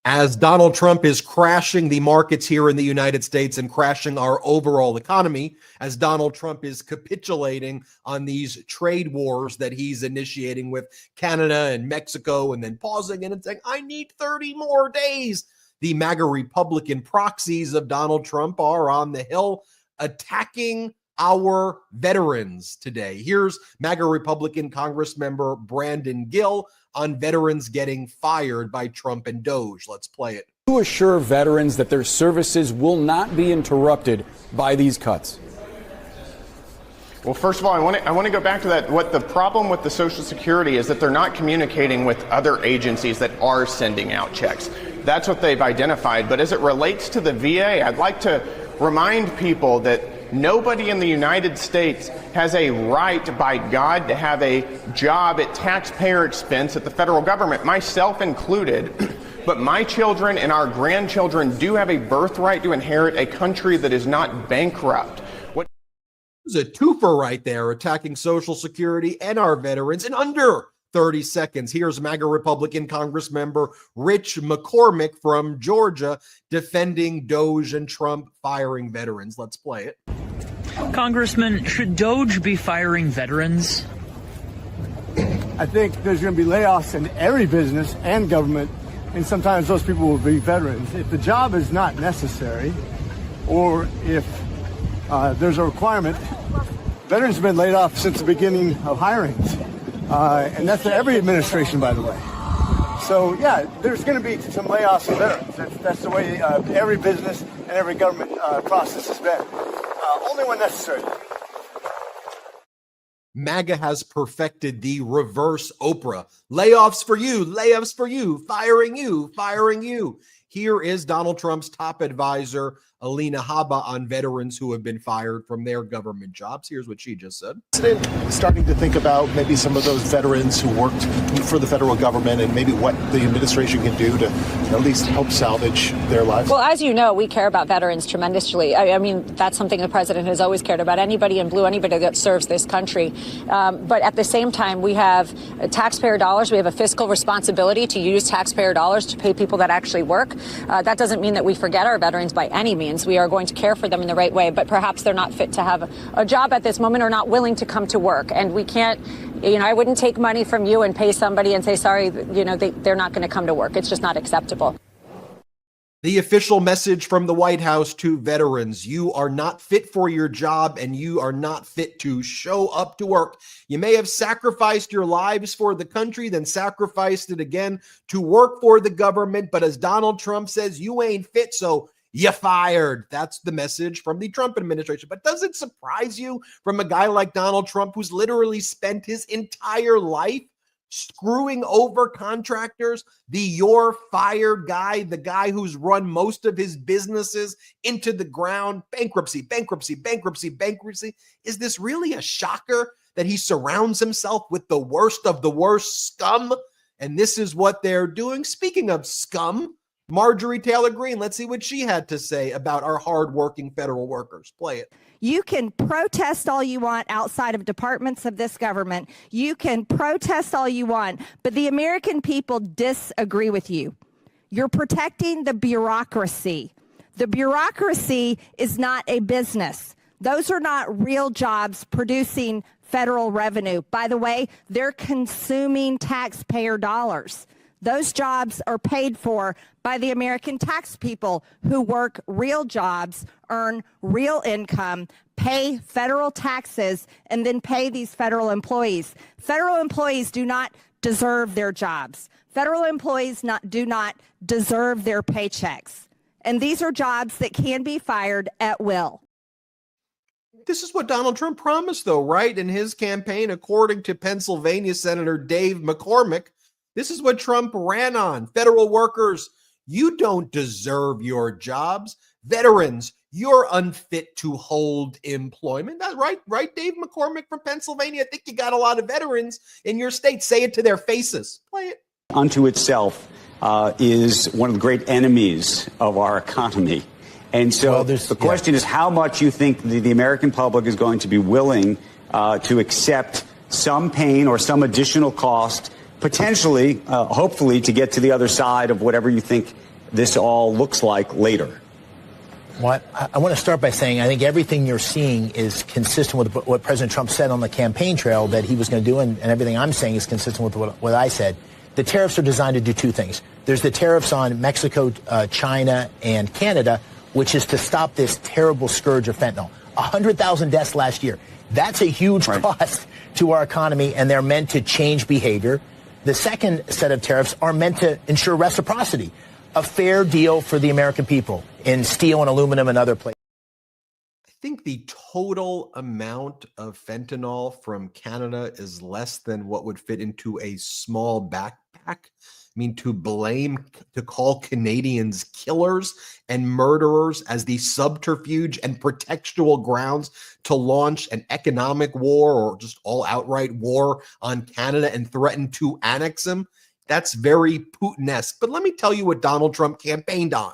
As Donald Trump is crashing the markets here in the United States and crashing our overall economy, as Donald Trump is capitulating on these trade wars that he's initiating with Canada and Mexico and then pausing and saying, I need 30 more days. The MAGA Republican proxies of Donald Trump are on the Hill attacking our veterans today. Here's MAGA Republican Congressmember Brandon Gill on veterans getting fired by Trump and Doge. Let's play it. To assure veterans that their services will not be interrupted by these cuts. Well, first of all, I want to go back to that. What the problem with the Social Security is that they're not communicating with other agencies that are sending out checks. That's what they've identified. But as it relates to the VA, I'd like to remind people that nobody in the United States has a right by God to have a job at taxpayer expense at the federal government, myself included. But my children and our grandchildren do have a birthright to inherit a country that is not bankrupt. There's a twofer right there, attacking Social Security and our veterans in under 30 seconds. Here's MAGA Republican Congressmember Rich McCormick from Georgia defending Doge and Trump firing veterans. Let's play it. Congressman, should Doge be firing veterans? I think there's going to be layoffs in every business and government, and sometimes those people will be veterans. If the job is not necessary, or if there's a requirement, veterans have been laid off since the beginning of hirings. And that's every administration, by the way. So, yeah, there's going to be some layoffs of veterans. That's the way every business and every government process has been. Only when necessary. MAGA has perfected the reverse Oprah. Layoffs for you, firing you, firing you. Here is Donald Trump's top advisor, Alina Habba, on veterans who have been fired from their government jobs. Here's what she just said. Starting to think about maybe some of those veterans who worked for the federal government and maybe what the administration can do to at least help salvage their lives? Well, as you know, we care about veterans tremendously. I mean, that's something the president has always cared about. Anybody in blue, anybody that serves this country. But at the same time, we have taxpayer dollars. We have a fiscal responsibility to use taxpayer dollars to pay people that actually work. That doesn't mean that we forget our veterans by any means. We are going to care for them in the right way, but perhaps they're not fit to have a job at this moment or not willing to come to work. And we can't, I wouldn't take money from you and pay somebody and say, sorry, they're not going to come to work. It's just not acceptable. The official message from the White House to veterans: you are not fit for your job and you are not fit to show up to work. You may have sacrificed your lives for the country, then sacrificed it again to work for the government. But as Donald Trump says, you ain't fit, so you're fired. That's the message from the Trump administration. But does it surprise you from a guy like Donald Trump, who's literally spent his entire life screwing over contractors, the you're fired guy, the guy who's run most of his businesses into the ground, bankruptcy? Is this really a shocker that he surrounds himself with the worst of the worst scum? And this is what they're doing. Speaking of scum, Marjorie Taylor Greene, let's see what she had to say about our hardworking federal workers. Play it. You can protest all you want outside of departments of this government. You can protest all you want, but the American people disagree with you. You're protecting the bureaucracy. The bureaucracy is not a business. Those are not real jobs producing federal revenue. By the way, they're consuming taxpayer dollars. Those jobs are paid for by the American tax people who work real jobs, earn real income, pay federal taxes, and then pay these federal employees. Federal employees do not deserve their jobs. Federal employees do not deserve their paychecks. And these are jobs that can be fired at will. This is what Donald Trump promised, though, right? In his campaign, according to Pennsylvania Senator Dave McCormick, this is what Trump ran on. Federal workers, you don't deserve your jobs. Veterans, you're unfit to hold employment. That's right, Dave McCormick from Pennsylvania. I think you got a lot of veterans in your state. Say it to their faces. Play it. Unto itself is one of the great enemies of our economy. And so the question is how much you think the American public is going to be willing to accept some pain or some additional cost, potentially, hopefully, to get to the other side of whatever you think this all looks like later? Well, I want to start by saying I think everything you're seeing is consistent with what President Trump said on the campaign trail that he was going to do, and everything I'm saying is consistent with what I said. The tariffs are designed to do two things. There's the tariffs on Mexico, China, and Canada, which is to stop this terrible scourge of fentanyl. 100,000 deaths last year. That's a huge cost to our economy, and they're meant to change behavior. The second set of tariffs are meant to ensure reciprocity, a fair deal for the American people in steel and aluminum and other places. I think the total amount of fentanyl from Canada is less than what would fit into a small backpack. I mean, to call Canadians killers and murderers as the subterfuge and pretextual grounds to launch an economic war or just all outright war on Canada and threaten to annex them. That's very Putin-esque. But let me tell you what Donald Trump campaigned on,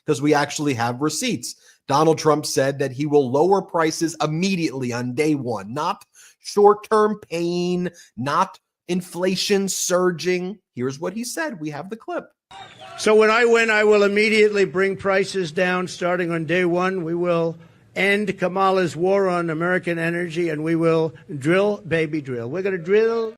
because we actually have receipts. Donald Trump said that he will lower prices immediately on day one, not short-term pain, not inflation surging. Here's what he said. We have the clip. So when I win, I will immediately bring prices down starting on day one. We will end Kamala's war on American energy, and we will drill, baby, drill. We're going to drill.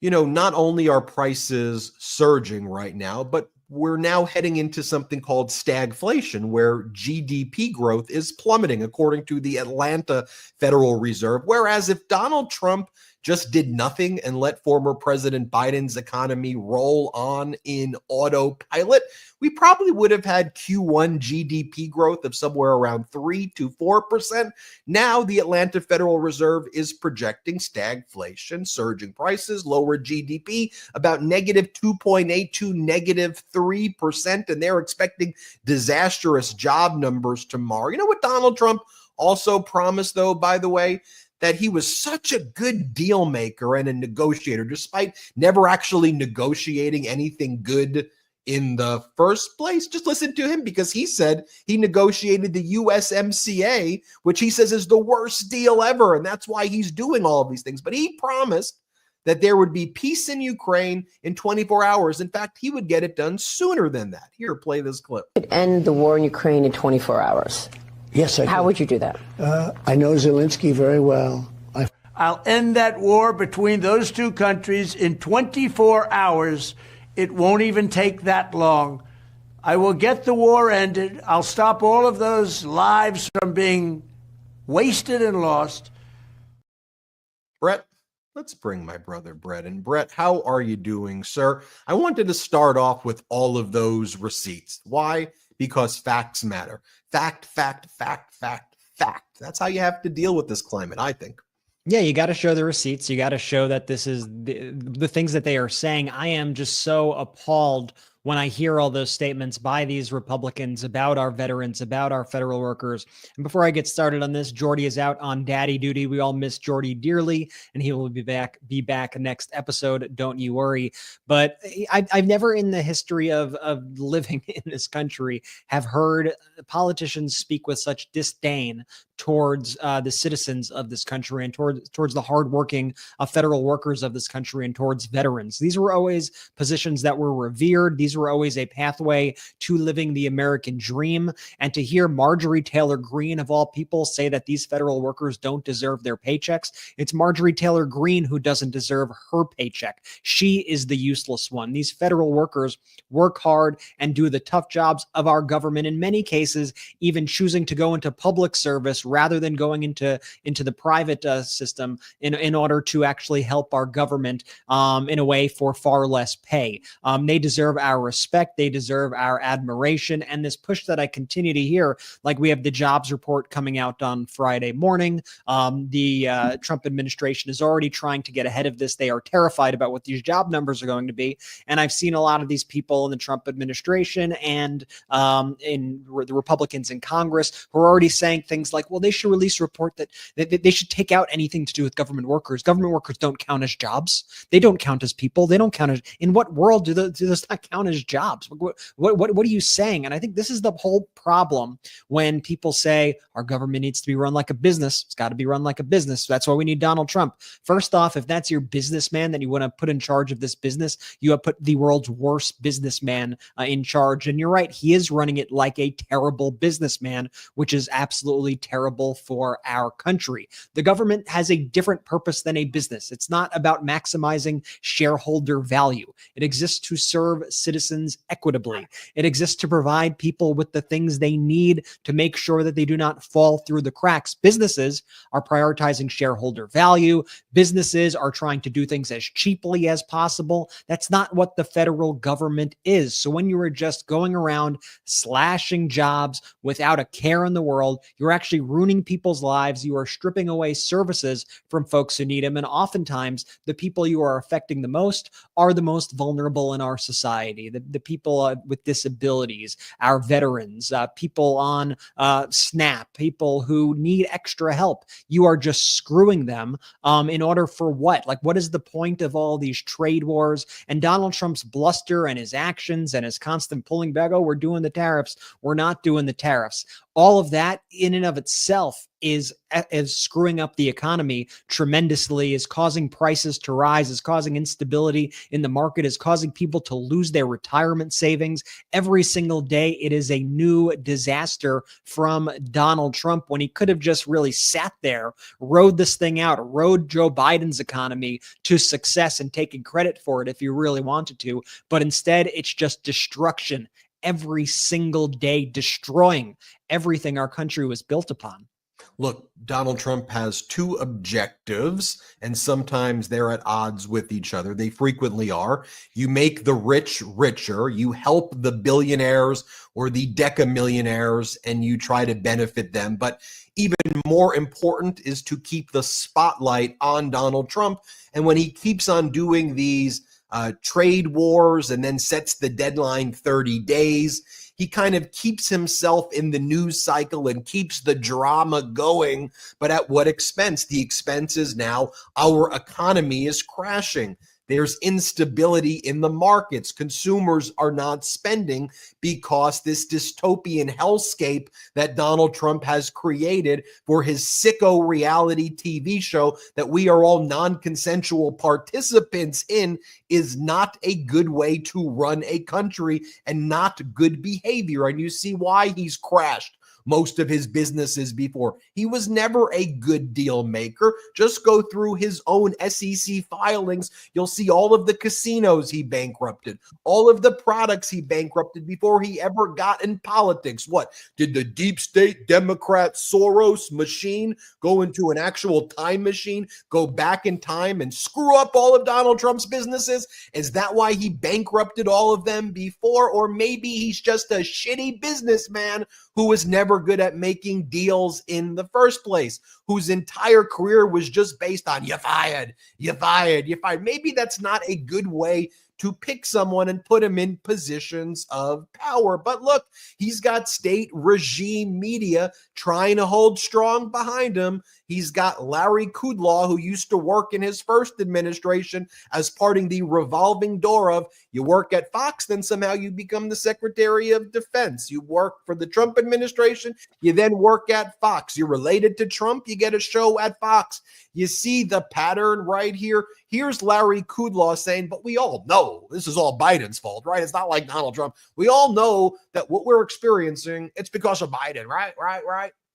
You know, not only are prices surging right now, but we're now heading into something called stagflation, where GDP growth is plummeting, according to the Atlanta Federal Reserve. Whereas if Donald Trump just did nothing and let former President Biden's economy roll on in autopilot, we probably would have had Q1 GDP growth of somewhere around 3 to 4%. Now the Atlanta Federal Reserve is projecting stagflation, surging prices, lower GDP, about negative 2.8 to negative 3%, and they're expecting disastrous job numbers tomorrow. You know what Donald Trump also promised, though, by the way? That he was such a good deal maker and a negotiator, despite never actually negotiating anything good in the first place. Just listen to him, because he said he negotiated the USMCA, which he says is the worst deal ever, and that's why he's doing all of these things. But he promised that there would be peace in Ukraine in 24 hours. In fact, he would get it done sooner than that. Here, play this clip. End the war in Ukraine in 24 hours. Yes, I How would you do that? I know Zelensky very well. I'll end that war between those two countries in 24 hours. It won't even take that long. I will get the war ended. I'll stop all of those lives from being wasted and lost. Brett, let's bring my brother Brett in. Brett, how are you doing, sir? I wanted to start off with all of those receipts. Why? Because facts matter. Fact, fact, fact, fact, fact. That's how you have to deal with this climate, I think. Yeah, you got to show the receipts. You got to show that this is the things that they are saying. I am just so appalled when I hear all those statements by these Republicans about our veterans, about our federal workers. And before I get started on this, Jordy is out on daddy duty. We all miss Jordy dearly, and he will be back next episode. Don't you worry. But I've never in the history of living in this country have heard politicians speak with such disdain towards the citizens of this country and towards the hardworking federal workers of this country and towards veterans. These were always positions that were revered. These were always a pathway to living the American dream. And to hear Marjorie Taylor Greene, of all people, say that these federal workers don't deserve their paychecks, it's Marjorie Taylor Greene who doesn't deserve her paycheck. She is the useless one. These federal workers work hard and do the tough jobs of our government, in many cases even choosing to go into public service rather than going into the private system in order to actually help our government in a way for far less pay. They deserve our respect. They deserve our admiration. And this push that I continue to hear, like we have the jobs report coming out on Friday morning. The Trump administration is already trying to get ahead of this. They are terrified about what these job numbers are going to be. And I've seen a lot of these people in the Trump administration and in the Republicans in Congress who are already saying things like, well, they should release a report that they should take out anything to do with government workers. Government workers don't count as jobs. They don't count as people. They don't count as, in what world do those not count want is jobs. What are you saying? And I think this is the whole problem when people say our government needs to be run like a business. It's got to be run like a business. That's why we need Donald Trump. First off, if that's your businessman that you want to put in charge of this business, you have put the world's worst businessman in charge. And you're right, he is running it like a terrible businessman, which is absolutely terrible for our country. The government has a different purpose than a business. It's not about maximizing shareholder value. It exists to serve citizens equitably. It exists to provide people with the things they need to make sure that they do not fall through the cracks. Businesses are prioritizing shareholder value. Businesses are trying to do things as cheaply as possible. That's not what the federal government is. So when you are just going around slashing jobs without a care in the world, you're actually ruining people's lives. You are stripping away services from folks who need them. And oftentimes the people you are affecting the most are the most vulnerable in our society. The people with disabilities, our veterans, people on SNAP, people who need extra help. You are just screwing them in order for what? Like, what is the point of all these trade wars and Donald Trump's bluster and his actions and his constant pulling back? Oh, we're doing the tariffs. We're not doing the tariffs. All of that in and of itself is screwing up the economy tremendously, is causing prices to rise, is causing instability in the market, is causing people to lose their retirement savings. Every single day, it is a new disaster from Donald Trump when he could have just really sat there, rode this thing out, rode Joe Biden's economy to success and taken credit for it if he really wanted to. But instead, it's just destruction every single day, destroying everything our country was built upon. Look, Donald Trump has two objectives, and sometimes they're at odds with each other. They frequently are. You make the rich richer, you help the billionaires or the decamillionaires, and you try to benefit them. But even more important is to keep the spotlight on Donald Trump. And when he keeps on doing these trade wars and then sets the deadline 30 days, he kind of keeps himself in the news cycle and keeps the drama going. But at what expense? The expense is now our economy is crashing. There's instability in the markets. Consumers are not spending because this dystopian hellscape that Donald Trump has created for his sicko reality TV show that we are all non-consensual participants in is not a good way to run a country and not good behavior. And you see why he's crashed most of his businesses before. He was never a good deal maker. Just go through his own SEC filings. You'll see all of the casinos he bankrupted, all of the products he bankrupted before he ever got in politics. What, did the deep state Democrat Soros machine go into an actual time machine, go back in time and screw up all of Donald Trump's businesses? Is that why he bankrupted all of them before? Or maybe he's just a shitty businessman who was never good at making deals in the first place, whose entire career was just based on you fired, you fired, you fired. Maybe that's not a good way to pick someone and put him in positions of power. But look, he's got state regime media trying to hold strong behind him. He's got Larry Kudlow, who used to work in his first administration, as parting the revolving door of you work at Fox, then somehow you become the Secretary of Defense. You work for the Trump administration, you then work at Fox. You're related to Trump, you get a show at Fox. You see the pattern right here. Here's Larry Kudlow saying, but we all know this is all Biden's fault, right? It's not like Donald Trump. We all know that what we're experiencing, it's because of Biden, right?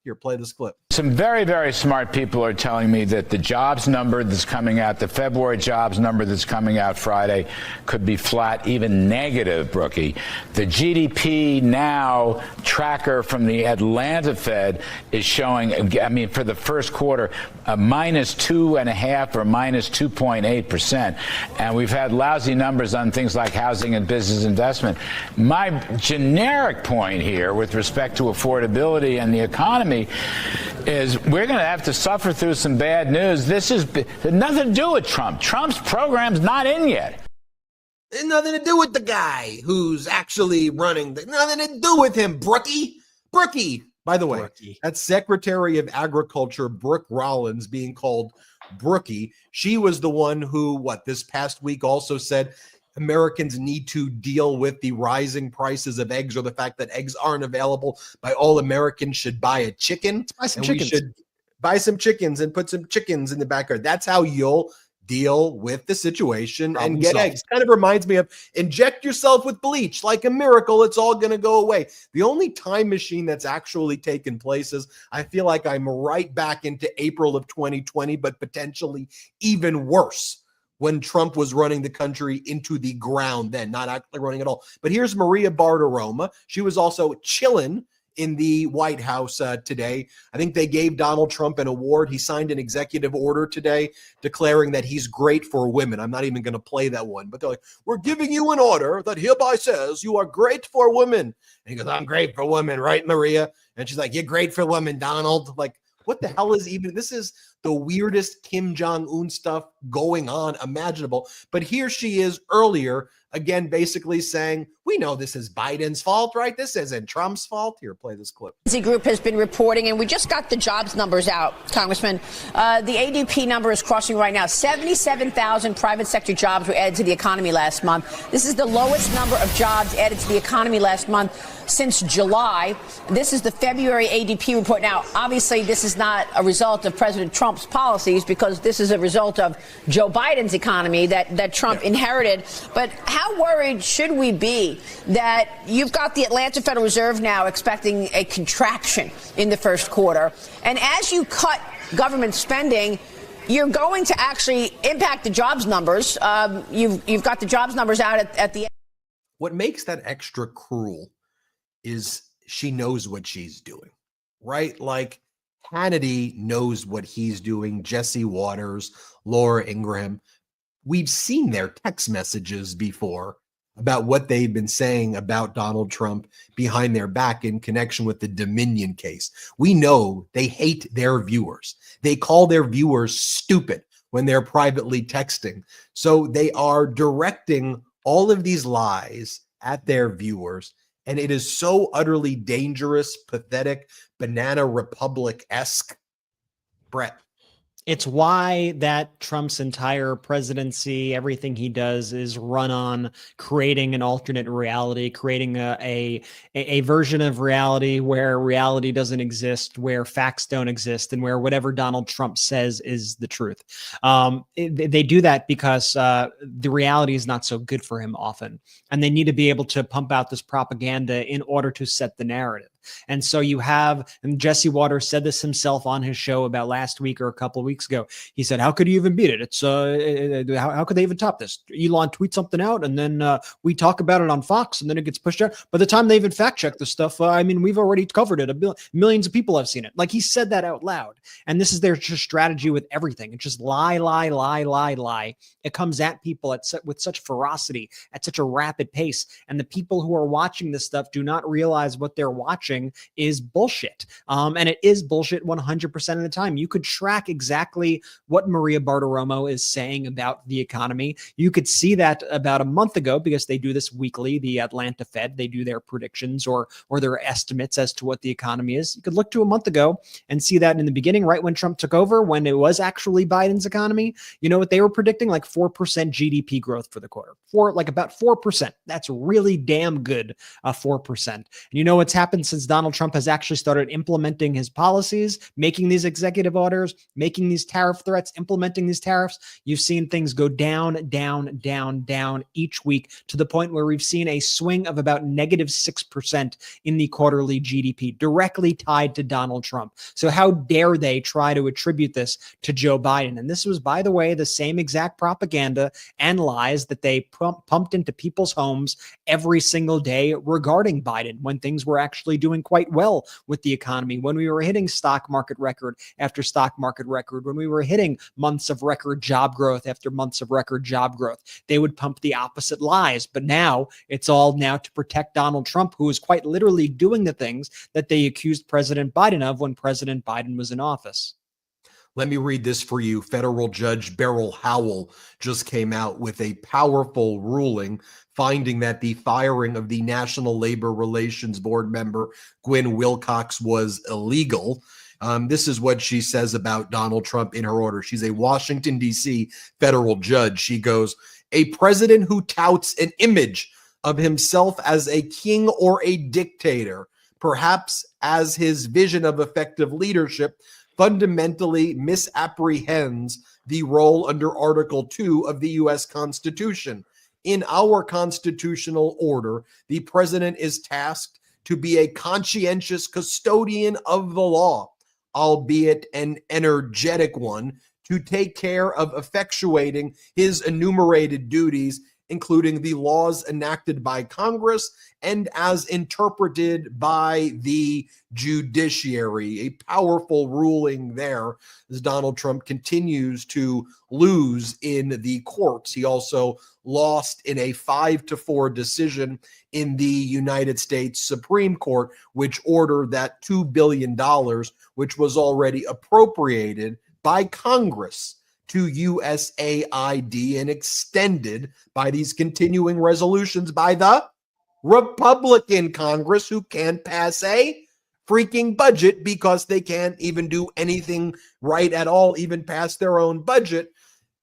Here, play this clip. Some very, very smart people are telling me that the jobs number that's coming out, the February jobs number that's coming out Friday, could be flat, even negative, Brookie. The GDP now tracker from the Atlanta Fed is showing, I mean, for the first quarter, a minus 2.5 or minus 2.8%. And we've had lousy numbers on things like housing and business investment. My generic point here with respect to affordability and the economy is we're going to have to suffer through some bad news. This has nothing to do with Trump. Trump's program's not in yet. It's nothing to do with the guy who's actually running. Nothing to do with him, Brookie. By the way, that's Secretary of Agriculture Brooke Rollins being called Brookie. She was the one who, this past week also said, Americans need to deal with the rising prices of eggs, or the fact that eggs aren't available by all Americans should buy a chicken. Buy some and chickens. We should buy some chickens and put some chickens in the backyard. That's how you'll deal with the situation and get eggs. Kind of reminds me of inject yourself with bleach like a miracle. It's all going to go away. The only time machine that's actually taken place is I feel like I'm right back into April of 2020, but potentially even worse, when Trump was running the country into the ground then, not actually running at all. But here's Maria Bartiromo. She was also chilling in the White House today. I think they gave Donald Trump an award. He signed an executive order today declaring that he's great for women. I'm not even going to play that one, but they're like, we're giving you an order that hereby says you are great for women. And he goes, I'm great for women, right, Maria? And she's like, you're great for women, Donald. Like, what the hell is even, this is the weirdest Kim Jong-un stuff going on imaginable. But here she is earlier, again, basically saying, we know this is Biden's fault, right? This isn't Trump's fault. Here, play this clip. The group has been reporting, and we just got the jobs numbers out, Congressman. The ADP number is crossing right now. 77,000 private sector jobs were added to the economy last month. This is the lowest number of jobs added to the economy last month since July. This is the February ADP report. Now, obviously, this is not a result of President Trump's policies, because this is a result of Joe Biden's economy that Trump inherited. But how worried should we be that you've got the Atlanta Federal Reserve now expecting a contraction in the first quarter? And as you cut government spending, you're going to actually impact the jobs numbers. You've got the jobs numbers out at the end. What makes that extra cruel is she knows what she's doing, right? Like, Hannity knows what he's doing. Jesse Waters, Laura Ingraham. We've seen their text messages before about what they've been saying about Donald Trump behind their back in connection with the Dominion case. We know they hate their viewers. They call their viewers stupid when they're privately texting. So they are directing all of these lies at their viewers. And it is so utterly dangerous, pathetic, Banana Republic-esque. Brett. It's why that Trump's entire presidency, everything he does, is run on creating an alternate reality, creating a version of reality where reality doesn't exist, where facts don't exist, and where whatever Donald Trump says is the truth. They do that because the reality is not so good for him often, and they need to be able to pump out this propaganda in order to set the narrative. And so you have, and Jesse Waters said this himself on his show about last week or a couple of weeks ago. He said, how could you even beat it? It's how could they even top this? Elon tweets something out, and then we talk about it on Fox, and then it gets pushed out. By the time they even fact check the stuff, we've already covered it. Millions of people have seen it. Like, he said that out loud. And this is their strategy with everything. It's just lie, lie, lie, lie, lie. It comes at people with such ferocity, at such a rapid pace. And the people who are watching this stuff do not realize what they're watching is bullshit. And it is bullshit 100% of the time. You could track exactly what Maria Bartiromo is saying about the economy. You could see that about a month ago, because they do this weekly, the Atlanta Fed, they do their predictions or their estimates as to what the economy is. You could look to a month ago and see that in the beginning, right when Trump took over, when it was actually Biden's economy, you know what they were predicting? Like 4% GDP growth for the quarter. About 4%. That's really damn good, 4%. And you know what's happened since Donald Trump has actually started implementing his policies, making these executive orders, making these tariff threats, implementing these tariffs? You've seen things go down, down, down, down each week, to the point where we've seen a swing of about -6% in the quarterly GDP, directly tied to Donald Trump. So how dare they try to attribute this to Joe Biden? And this was, by the way, the same exact propaganda and lies that they pumped into people's homes every single day regarding Biden, when things were actually doing quite well with the economy, when we were hitting stock market record after stock market record, when we were hitting months of record job growth after months of record job growth. They would pump the opposite lies. But now it's all now to protect Donald Trump, who is quite literally doing the things that they accused President Biden of when President Biden was in office. Let me read this for you. Federal Judge Beryl Howell just came out with a powerful ruling finding that the firing of the National Labor Relations Board member Gwen Wilcox was illegal. This is what she says about Donald Trump in her order. She's a Washington, D.C. federal judge. She goes, a president who touts an image of himself as a king or a dictator, perhaps as his vision of effective leadership, fundamentally misapprehends the role under Article 2 of the U.S. Constitution. In our constitutional order, the president is tasked to be a conscientious custodian of the law, albeit an energetic one, to take care of effectuating his enumerated duties, including the laws enacted by Congress and as interpreted by the judiciary. A powerful ruling there as Donald Trump continues to lose in the courts. He also lost in a 5-4 decision in the United States Supreme Court, which ordered that $2 billion, which was already appropriated by Congress to USAID and extended by these continuing resolutions by the Republican Congress, who can't pass a freaking budget because they can't even do anything right at all, even pass their own budget.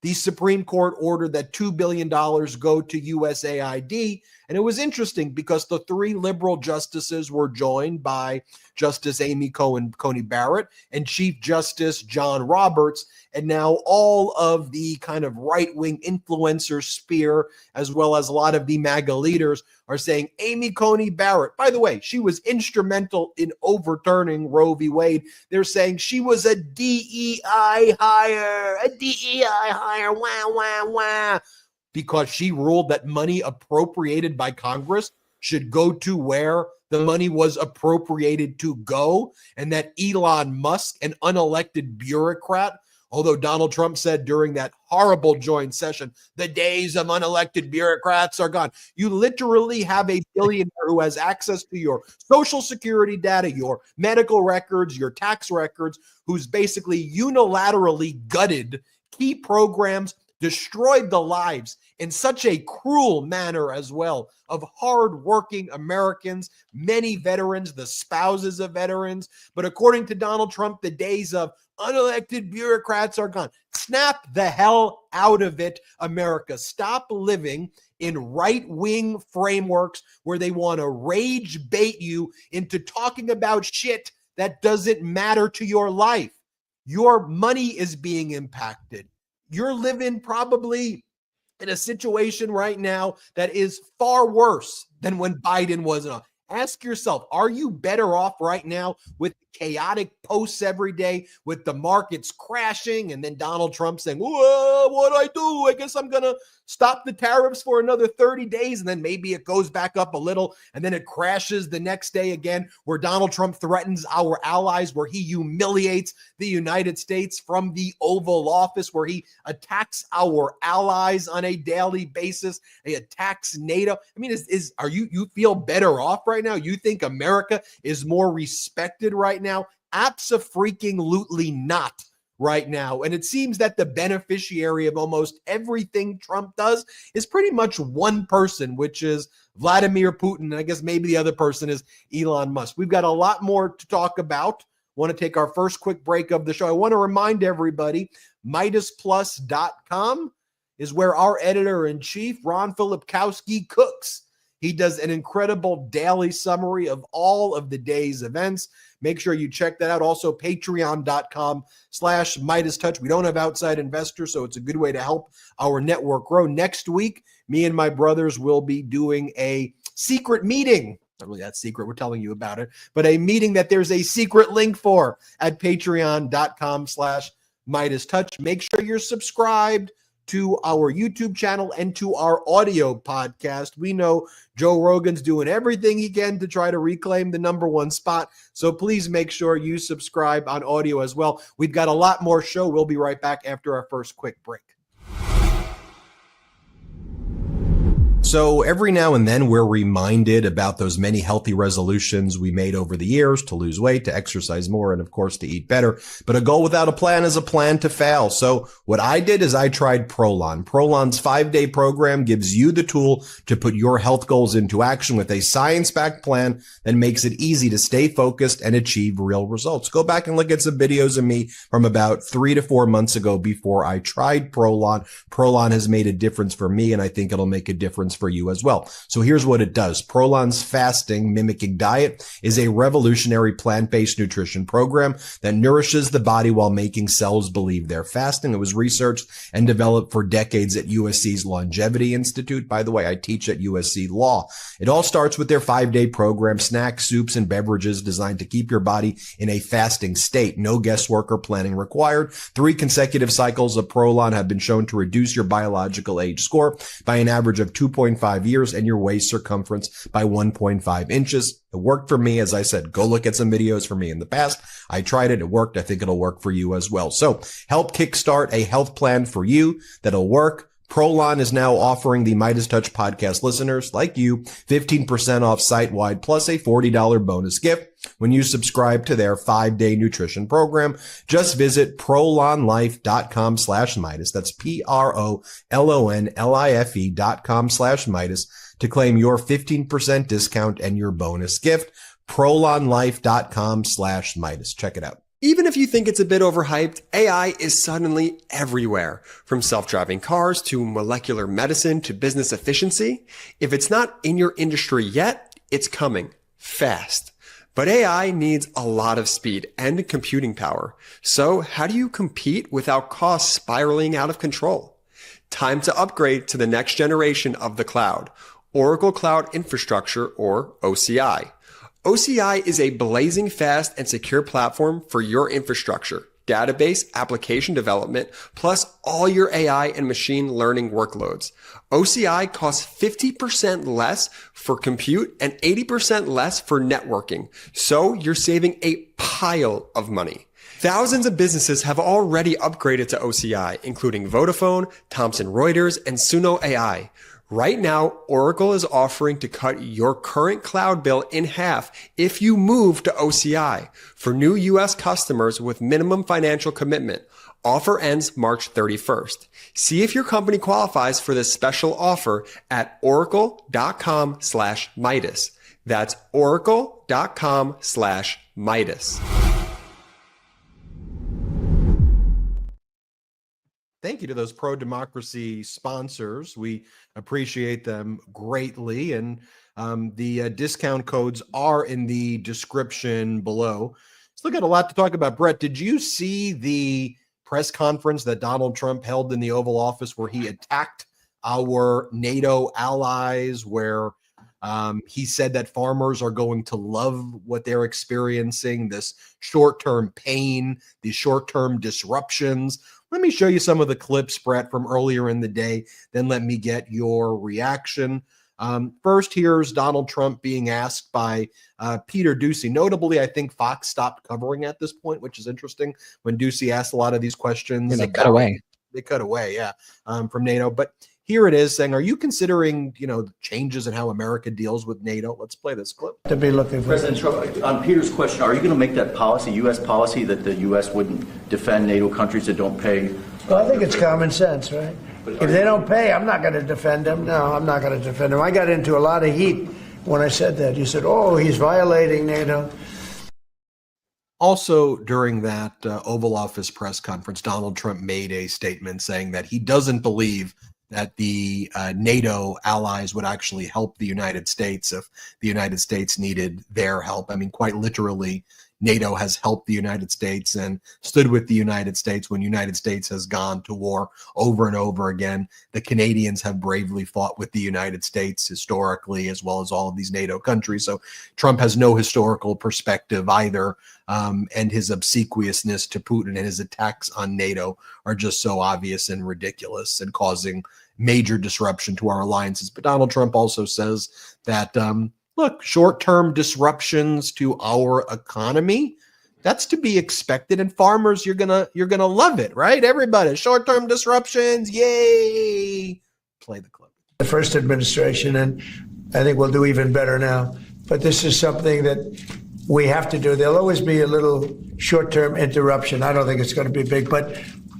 The Supreme Court ordered that $2 billion go to USAID. And it was interesting because the 3 liberal justices were joined by Justice Amy Coney Barrett and Chief Justice John Roberts. And now all of the kind of right-wing influencer sphere, as well as a lot of the MAGA leaders, are saying Amy Coney Barrett, by the way, she was instrumental in overturning Roe v. Wade. They're saying she was a DEI hire, wah, wah, wah, because she ruled that money appropriated by Congress should go to where the money was appropriated to go, and that Elon Musk, an unelected bureaucrat, although Donald Trump said during that horrible joint session, the days of unelected bureaucrats are gone. You literally have a billionaire who has access to your social security data, your medical records, your tax records, who's basically unilaterally gutted key programs, destroyed the lives in such a cruel manner as well of hardworking Americans, many veterans, the spouses of veterans. But according to Donald Trump, the days of unelected bureaucrats are gone. Snap the hell out of it, America. Stop living in right-wing frameworks where they want to rage bait you into talking about shit that doesn't matter to your life. Your money is being impacted. You're living probably in a situation right now that is far worse than when Biden was on. Ask yourself, are you better off right now with chaotic posts every day, with the markets crashing, and then Donald Trump saying, whoa, what do I do? I guess I'm going to stop the tariffs for another 30 days, and then maybe it goes back up a little, and then it crashes the next day again, where Donald Trump threatens our allies, where he humiliates the United States from the Oval Office, where he attacks our allies on a daily basis. He attacks NATO. I mean, are you feel better off right now? You think America is more respected right now? Abso-freaking-lutely not right now. And it seems that the beneficiary of almost everything Trump does is pretty much one person, which is Vladimir Putin. And I guess maybe the other person is Elon Musk. We've got a lot more to talk about. Want to take our first quick break of the show. I want to remind everybody, MeidasPlus.com is where our editor-in-chief, Ron Filipkowski, cooks. He does an incredible daily summary of all of the day's events. Make sure you check that out. Also, patreon.com/MeidasTouch. We don't have outside investors, so it's a good way to help our network grow. Next week, me and my brothers will be doing a secret meeting. Not really that secret. We're telling you about it, but a meeting that there's a secret link for at patreon.com/MeidasTouch. Make sure you're subscribed to our YouTube channel and to our audio podcast. We know Joe Rogan's doing everything he can to try to reclaim the #1 spot. So please make sure you subscribe on audio as well. We've got a lot more show. We'll be right back after our first quick break. So every now and then we're reminded about those many healthy resolutions we made over the years to lose weight, to exercise more, and of course to eat better. But a goal without a plan is a plan to fail. So what I did is I tried Prolon. Prolon's 5-day program gives you the tool to put your health goals into action with a science-backed plan that makes it easy to stay focused and achieve real results. Go back and look at some videos of me from about 3 to 4 months ago before I tried Prolon. Prolon has made a difference for me, and I think it'll make a difference for you as well. So here's what it does. Prolon's fasting mimicking diet is a revolutionary plant-based nutrition program that nourishes the body while making cells believe they're fasting. It was researched and developed for decades at USC's Longevity Institute. By the way, I teach at USC Law. It all starts with their 5-day program, snacks, soups, and beverages designed to keep your body in a fasting state. No guesswork or planning required. 3 consecutive cycles of Prolon have been shown to reduce your biological age score by an average of 2.5 years and your waist circumference by 1.5 inches. It worked for me. As I said, go look at some videos for me in the past. I tried it. It worked. I think it'll work for you as well. So help kickstart a health plan for you that'll work. Prolon is now offering the MeidasTouch podcast listeners like you 15% off site-wide plus a $40 bonus gift when you subscribe to their 5-day nutrition program. Just visit prolonlife.com/Meidas. That's PROLONLIFE.com/Meidas to claim your 15% discount and your bonus gift. prolonlife.com/Meidas. Check it out. Even if you think it's a bit overhyped, AI is suddenly everywhere. From self-driving cars to molecular medicine to business efficiency. If it's not in your industry yet, it's coming fast. But AI needs a lot of speed and computing power. So how do you compete without costs spiraling out of control? Time to upgrade to the next generation of the cloud, Oracle Cloud Infrastructure, or OCI. OCI is a blazing fast and secure platform for your infrastructure, database, application development, plus all your AI and machine learning workloads. OCI costs 50% less for compute and 80% less for networking. So you're saving a pile of money. Thousands of businesses have already upgraded to OCI, including Vodafone, Thomson Reuters, and Suno AI. Right now, Oracle is offering to cut your current cloud bill in half if you move to OCI for new U.S. customers with minimum financial commitment. Offer ends March 31st. See if your company qualifies for this special offer at oracle.com/Meidas. That's oracle.com/Meidas. Thank you to those pro-democracy sponsors. We appreciate them greatly. And the discount codes are in the description below. Let's look at a lot to talk about. Brett, did you see the press conference that Donald Trump held in the Oval Office where he attacked our NATO allies, where he said that farmers are going to love what they're experiencing, this short-term pain, these short-term disruptions? Let me show you some of the clips, Brett, from earlier in the day. Then let me get your reaction. First, here's Donald Trump being asked by Peter Doocy. Notably, I think Fox stopped covering at this point, which is interesting. When Doocy asked a lot of these questions. Yeah, they cut away. They cut away, yeah, from NATO. But here it is saying, are you considering, changes in how America deals with NATO? Let's play this clip. To be looking for President Trump, on Peter's question, are you going to make that policy, U.S. policy, that the U.S. wouldn't defend NATO countries that don't pay? Well, I think it's common sense, right? If they don't pay, I'm not going to defend them. No, I'm not going to defend them. I got into a lot of heat when I said that. You said, oh, he's violating NATO. Also, during that Oval Office press conference, Donald Trump made a statement saying that he doesn't believe that the NATO allies would actually help the United States if the United States needed their help. I mean, quite literally, NATO has helped the United States and stood with the United States when the United States has gone to war over and over again. The Canadians have bravely fought with the United States historically, as well as all of these NATO countries. So Trump has no historical perspective either. And his obsequiousness to Putin and his attacks on NATO are just so obvious and ridiculous and causing major disruption to our alliances. But Donald Trump also says that, look, short-term disruptions to our economy, that's to be expected. And farmers, you're gonna love it, right? Everybody, short-term disruptions, yay! Play the clip. the first administration, and I think we'll do even better now. But this is something that we have to do. There'll always be a little short-term interruption. I don't think it's going to be big, but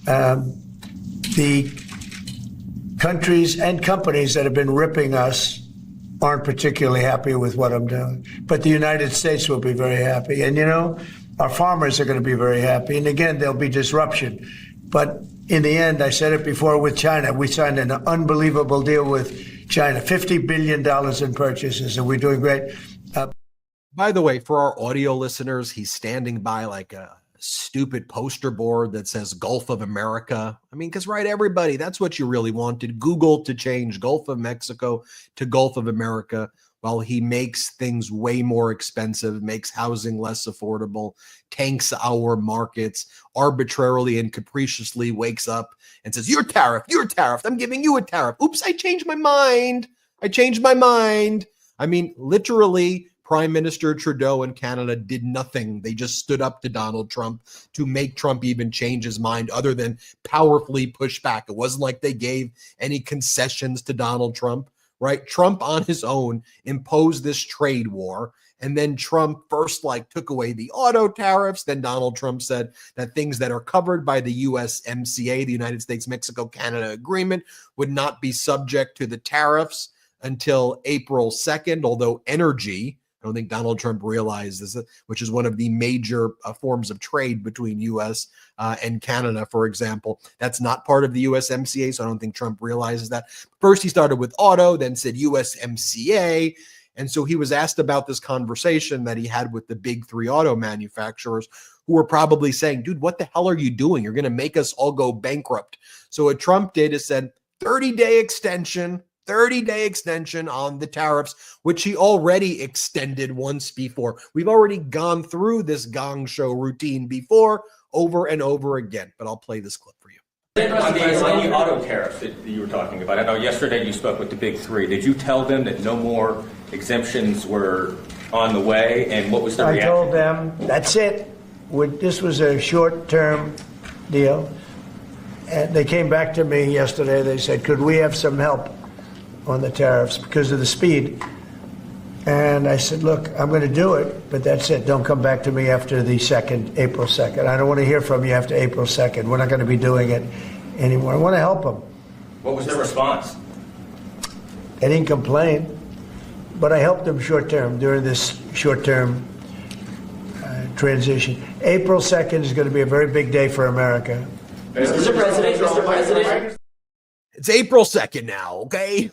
the countries and companies that have been ripping us aren't particularly happy with what I'm doing. But the United States will be very happy. And, our farmers are going to be very happy. And again, there'll be disruption. But in the end, I said it before with China, we signed an unbelievable deal with China, $50 billion in purchases, and we're doing great. By the way, for our audio listeners, he's standing by like a stupid poster board that says Gulf of America. I mean, because everybody, that's what you really wanted. Google to change Gulf of Mexico to Gulf of America, while he makes things way more expensive, makes housing less affordable, tanks our markets, arbitrarily and capriciously wakes up and says, you're tariffed, I'm giving you a tariff. Oops, I changed my mind. I mean, literally, Prime Minister Trudeau in Canada did nothing. They just stood up to Donald Trump to make Trump even change his mind other than powerfully push back. It wasn't like they gave any concessions to Donald Trump, right? Trump on his own imposed this trade war. And then Trump first took away the auto tariffs. Then Donald Trump said that things that are covered by the USMCA, the United States, Mexico, Canada agreement, would not be subject to the tariffs until April 2nd, although energy, I don't think Donald Trump realizes it, which is one of the major forms of trade between U.S. And Canada, for example. That's not part of the USMCA, so I don't think Trump realizes that. First, he started with auto, then said USMCA. And so he was asked about this conversation that he had with the big three auto manufacturers, who were probably saying, dude, what the hell are you doing? You're going to make us all go bankrupt. So what Trump did is said 30-day extension on the tariffs, which he already extended once before. We've already gone through this gong show routine before, over and over again. But I'll play this clip for you. On the auto tariffs that you were talking about, I know yesterday you spoke with the big three. Did you tell them that no more exemptions were on the way, and what was the reaction? I told them, that's it. This was a short-term deal. And they came back to me yesterday. They said, could we have some help on the tariffs because of the speed? And I said, look, I'm going to do it, but that's it. Don't come back to me after the April 2nd. I don't want to hear from you after April 2nd. We're not going to be doing it anymore. I want to help them. What was their response? They didn't complain, but I helped them short-term during this short-term transition. April 2nd is going to be a very big day for America. Mr. President. It's April 2nd now, okay?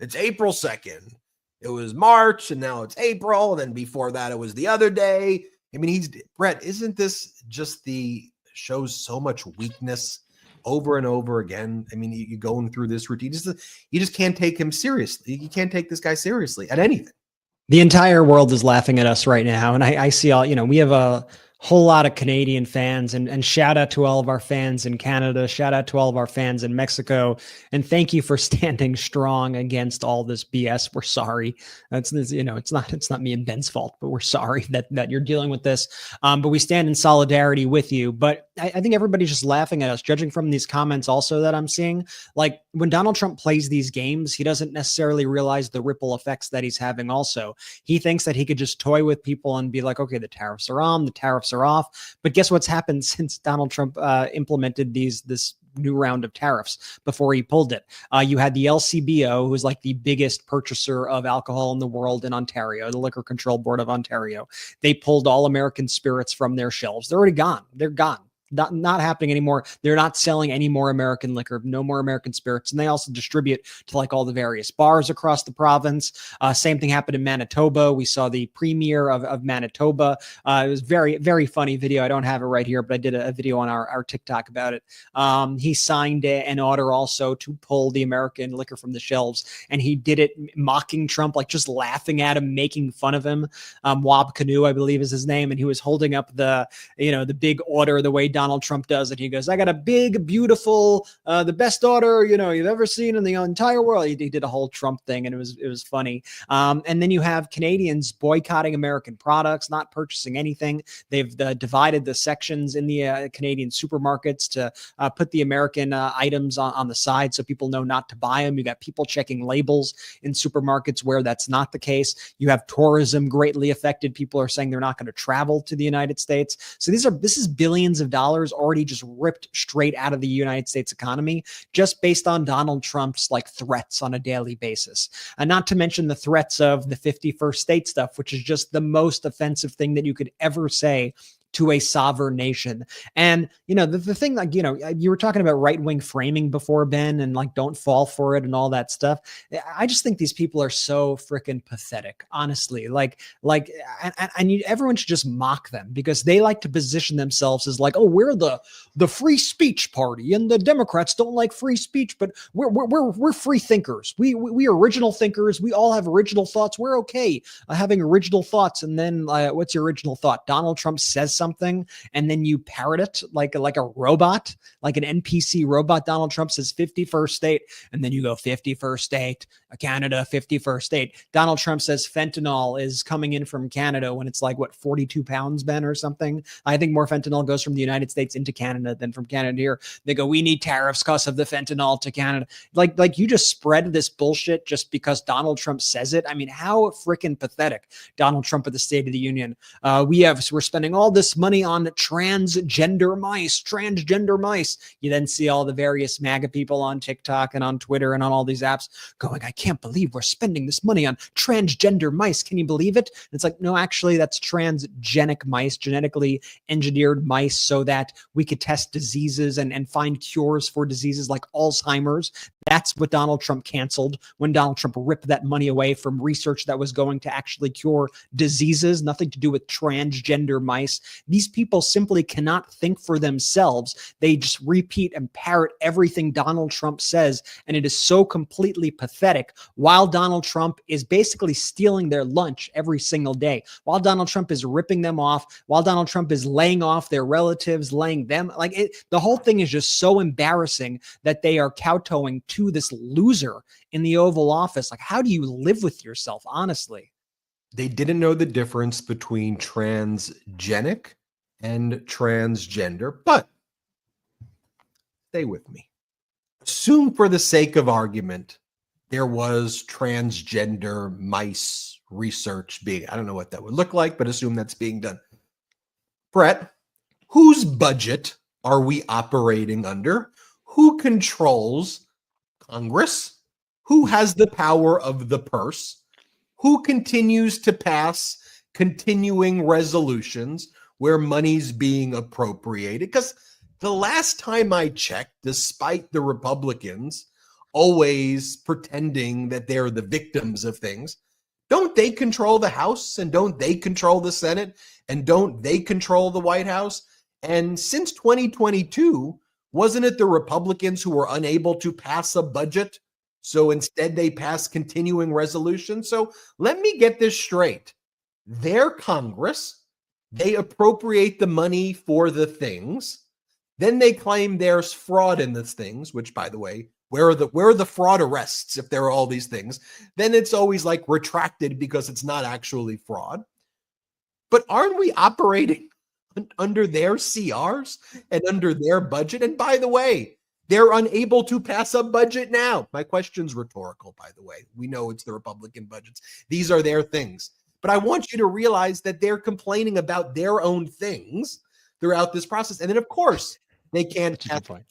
It's April 2nd. It was March, and now it's April, and then before that it was the other day. I mean, Brett, isn't this just shows so much weakness over and over again? I mean, you're going through this routine. You just can't take him seriously. You can't take this guy seriously at anything. The entire world is laughing at us right now. And I see we have a whole lot of Canadian fans, and shout out to all of our fans in Canada, shout out to all of our fans in Mexico, and thank you for standing strong against all this BS. We're sorry. It's not me and Ben's fault, but we're sorry that you're dealing with this. But we stand in solidarity with you. But I think everybody's just laughing at us, judging from these comments also that I'm seeing. Like, when Donald Trump plays these games, he doesn't necessarily realize the ripple effects that he's having also. He thinks that he could just toy with people and be like, okay, the tariffs are on, the tariffs are off. But guess what's happened since Donald Trump implemented this new round of tariffs before he pulled it? You had the LCBO, who's like the biggest purchaser of alcohol in the world in Ontario, the Liquor Control Board of Ontario. They pulled all American spirits from their shelves. They're already gone. They're gone. Not happening anymore. They're not selling any more American liquor, no more American spirits. And they also distribute to all the various bars across the province. Same thing happened in Manitoba. We saw the premier of Manitoba. It was very, very funny video. I don't have it right here, but I did a video on our TikTok about it. He signed an order also to pull the American liquor from the shelves. And he did it mocking Trump, just laughing at him, making fun of him. Wab Canoe, I believe is his name. And he was holding up the big order the way Donald Trump does it. He goes, I got a big, beautiful, the best daughter, you've ever seen in the entire world. He did a whole Trump thing, and it was funny. And then you have Canadians boycotting American products, not purchasing anything. They've divided the sections in the Canadian supermarkets to put the American items on the side so people know not to buy them. You got people checking labels in supermarkets where that's not the case. You have tourism greatly affected. People are saying they're not going to travel to the United States. So this is billions of dollars already just ripped straight out of the United States economy, just based on Donald Trump's threats on a daily basis. And not to mention the threats of the 51st state stuff, which is just the most offensive thing that you could ever say to a sovereign nation. And, the thing, you were talking about right-wing framing before, Ben, and don't fall for it and all that stuff. I just think these people are so freaking pathetic, honestly. Everyone should just mock them because they like to position themselves as we're the free speech party and the Democrats don't like free speech, but we're free thinkers. We are original thinkers. We all have original thoughts. We're okay having original thoughts. And then what's your original thought? Donald Trump says something and then you parrot it like a robot, like an NPC robot. Donald Trump says 51st state, and then you go 51st state, Canada, 51st state. Donald Trump says fentanyl is coming in from Canada when it's 42 pounds, Ben, or something. I think more fentanyl goes from the United States into Canada than from Canada here. They go, we need tariffs because of the fentanyl to Canada. You just spread this bullshit just because Donald Trump says it. I mean, how freaking pathetic. Donald Trump at the State of the Union. We're spending all this money on transgender mice. You then see all the various MAGA people on TikTok and on Twitter and on all these apps going, I can't believe we're spending this money on transgender mice. Can you believe it? And it's no, actually, that's transgenic mice, genetically engineered mice, so that we could test diseases and find cures for diseases like Alzheimer's. That's what Donald Trump canceled when Donald Trump ripped that money away from research that was going to actually cure diseases, nothing to do with transgender mice. These people simply cannot think for themselves. They just repeat and parrot everything Donald Trump says, and it is so completely pathetic, while Donald Trump is basically stealing their lunch every single day, while Donald Trump is ripping them off, while Donald Trump is laying off their relatives, laying them, the whole thing is just so embarrassing that they are kowtowing to this loser in the Oval Office. How do you live with yourself, honestly? They didn't know the difference between transgenic and transgender, but stay with me. Assume for the sake of argument, there was transgender mice research being, I don't know what that would look like, but assume that's being done. Brett, whose budget are we operating under? Who controls Congress? Who has the power of the purse? Who continues to pass continuing resolutions where money's being appropriated? Because the last time I checked, despite the Republicans always pretending that they're the victims of things, don't they control the House, and don't they control the Senate, and don't they control the White House? And since 2022, wasn't it the Republicans who were unable to pass a budget? So instead they pass continuing resolutions. So let me get this straight. Their Congress, they appropriate the money for the things. Then they claim there's fraud in the things, which, by the way, where are the fraud arrests if there are all these things? Then it's always retracted because it's not actually fraud. But aren't we operating under their CRs and under their budget? And by the way, they're unable to pass a budget now. My question's rhetorical, by the way. We know it's the Republican budgets. These are their things. But I want you to realize that they're complaining about their own things throughout this process. And then, of course, they can't pass a budget.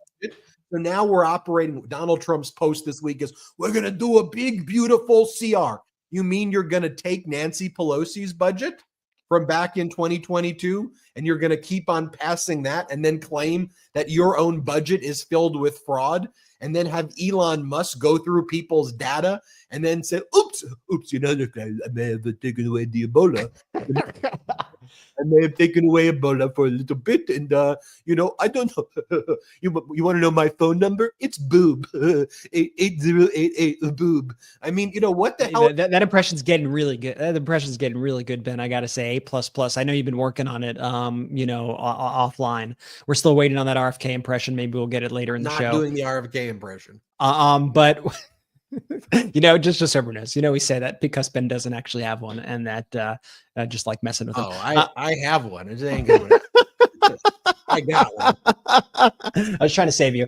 So now we're operating. Donald Trump's post this week is, we're going to do a big, beautiful CR. You mean you're going to take Nancy Pelosi's budget from back in 2022 and you're going to keep on passing that and then claim that your own budget is filled with fraud, and then have Elon Musk go through people's data and then say, oops, I may have taken away the Ebola. I may have taken away Ebola for a little bit, and I don't know. You want to know my phone number? It's boob 8088 boob. I mean, what the hell? That impression's getting really good. That impression's getting really good, Ben. I gotta say, A++. I know you've been working on it. Offline. We're still waiting on that RFK impression. Maybe we'll get it later in the show. Not doing the RFK impression. But. Just so everyone knows, we say that because Ben doesn't actually have one, and that just like messing with him. I have one. It ain't good. I got one. I was trying to save you.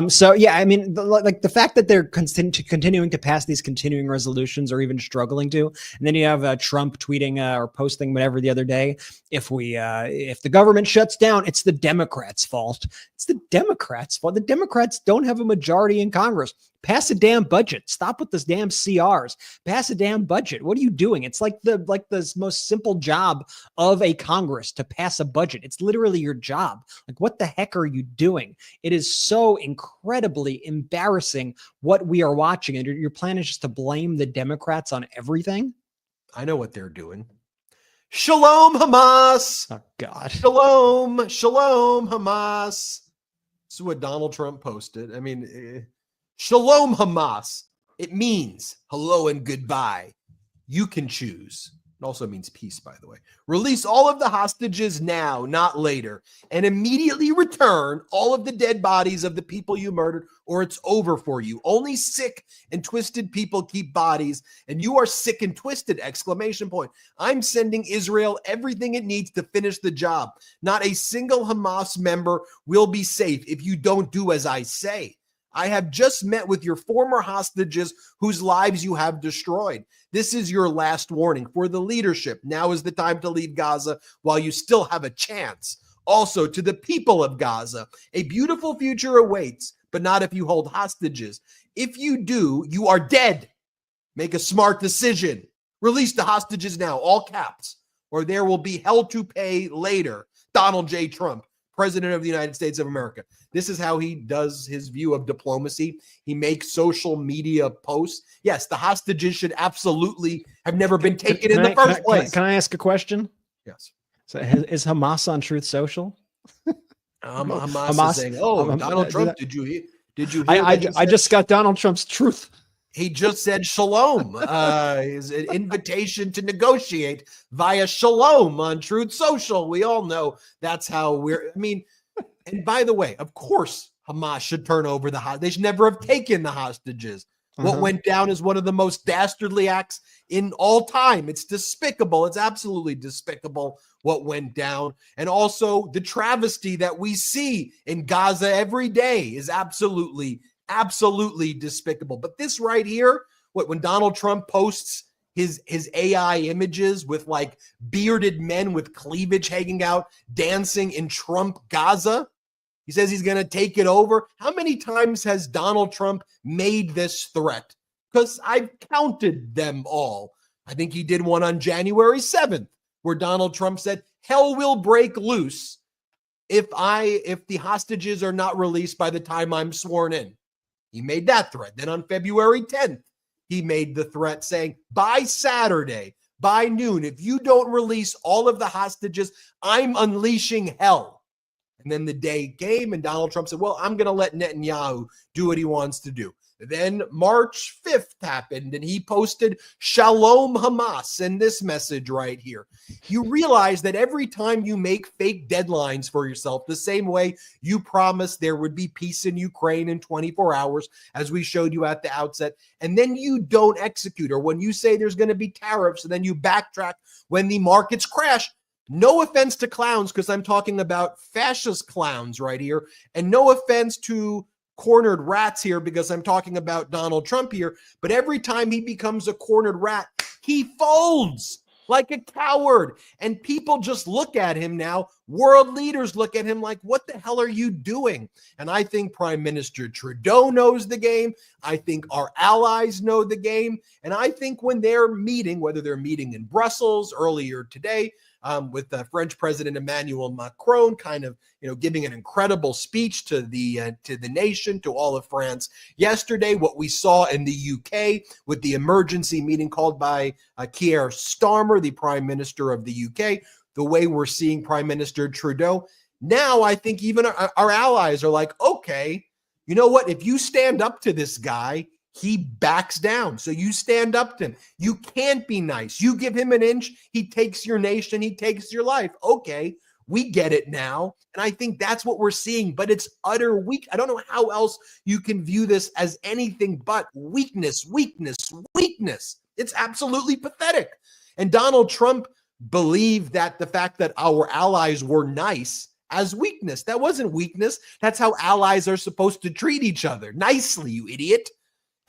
So yeah, I mean, the fact that they're continuing to pass these continuing resolutions, or even struggling to, and then you have Trump tweeting or posting whatever the other day. If the government shuts down, it's the Democrats' fault. It's the Democrats' fault. The Democrats don't have a majority in Congress. Pass a damn budget. Stop with this damn CRs. Pass a damn budget. What are you doing? It's like the most simple job of a Congress to pass a budget. It's literally your job. Like, what the heck are you doing? It is so incredibly embarrassing what we are watching. And your plan is just to blame the Democrats on everything. I know what they're doing. Shalom, Hamas. Oh, God. Shalom, Hamas. This is what Donald Trump posted. I mean, Shalom, Hamas. It means hello and goodbye. You can choose. It also means peace, by the way. Release all of the hostages now, not later, and immediately return all of the dead bodies of the people you murdered, or it's over for you. Only sick and twisted people keep bodies, and you are sick and twisted, ! I'm sending Israel everything it needs to finish the job. Not a single Hamas member will be safe if you don't do as I say. I have just met with your former hostages whose lives you have destroyed. This is your last warning for the leadership. Now is the time to leave Gaza while you still have a chance. Also, to the people of Gaza, a beautiful future awaits, but not if you hold hostages. If you do, you are dead. Make a smart decision. Release the hostages now, all caps, or there will be hell to pay later. Donald J. Trump, President of the United States of America. This is how he does his view of diplomacy. He makes social media posts. Yes, the hostages should absolutely have never been taken in the first place. Can I ask a question? Yes. So is Hamas on Truth Social? Hamas is saying, Donald Trump, did you hear? I just got Donald Trump's truth. He just said shalom. His invitation to negotiate via shalom on Truth Social. We all know that's how and by the way, of course, Hamas should turn over the hostages. They should never have taken the hostages. What went down is one of the most dastardly acts in all time. It's despicable. It's absolutely despicable what went down. And also the travesty that we see in Gaza every day is absolutely despicable. But this right here, when Donald Trump posts his AI images with like bearded men with cleavage hanging out, dancing in Trump Gaza, he says he's going to take it over. How many times has Donald Trump made this threat? Because I've counted them all. I think he did one on January 7th, where Donald Trump said, hell will break loose if the hostages are not released by the time I'm sworn in. He made that threat. Then on February 10th, he made the threat saying, by Saturday, by noon, if you don't release all of the hostages, I'm unleashing hell. And then the day came and Donald Trump said, well, I'm going to let Netanyahu do what he wants to do. Then March 5th happened and he posted Shalom Hamas and this message right here. You realize that every time you make fake deadlines for yourself, the same way you promised there would be peace in Ukraine in 24 hours, as we showed you at the outset, and then you don't execute, or when you say there's going to be tariffs and then you backtrack when the markets crash. No offense to clowns, because I'm talking about fascist clowns right here, and no offense to cornered rats here because I'm talking about Donald Trump here, but every time he becomes a cornered rat, he folds like a coward, and people just look at him now. World leaders look at him like, what the hell are you doing? And I think Prime Minister Trudeau knows the game. I think our allies know the game. And I think when they're meeting, whether they're meeting in Brussels earlier today, with French President Emmanuel Macron kind of, giving an incredible speech to the nation, to all of France yesterday, what we saw in the UK with the emergency meeting called by Keir Starmer, the Prime Minister of the UK, the way we're seeing Prime Minister Trudeau. Now I think even our allies are like, okay, you know what? If you stand up to this guy, he backs down. So you stand up to him. You can't be nice. You give him an inch, he takes your nation, he takes your life. Okay, we get it now. And I think that's what we're seeing, but it's utter weak. I don't know how else you can view this as anything but weakness, weakness, weakness. It's absolutely pathetic. And Donald Trump believed that the fact that our allies were nice as weakness. That wasn't weakness. That's how allies are supposed to treat each other. Nicely, you idiot.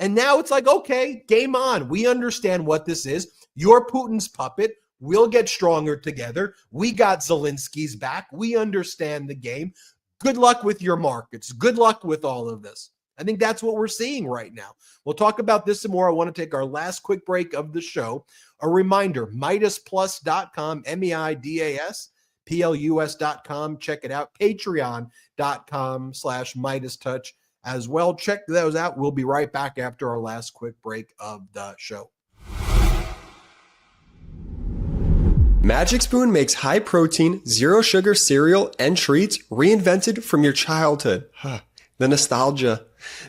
And now it's like, okay, game on. We understand what this is. You're Putin's puppet. We'll get stronger together. We got Zelensky's back. We understand the game. Good luck with your markets. Good luck with all of this. I think that's what we're seeing right now. We'll talk about this some more. I want to take our last quick break of the show. A reminder, MeidasPlus.com, MeidasPlus.com. Check it out. Patreon.com/MeidasTouch as well. Check those out. We'll be right back after our last quick break of the show. Magic Spoon makes high-protein, zero-sugar cereal and treats reinvented from your childhood. The nostalgia.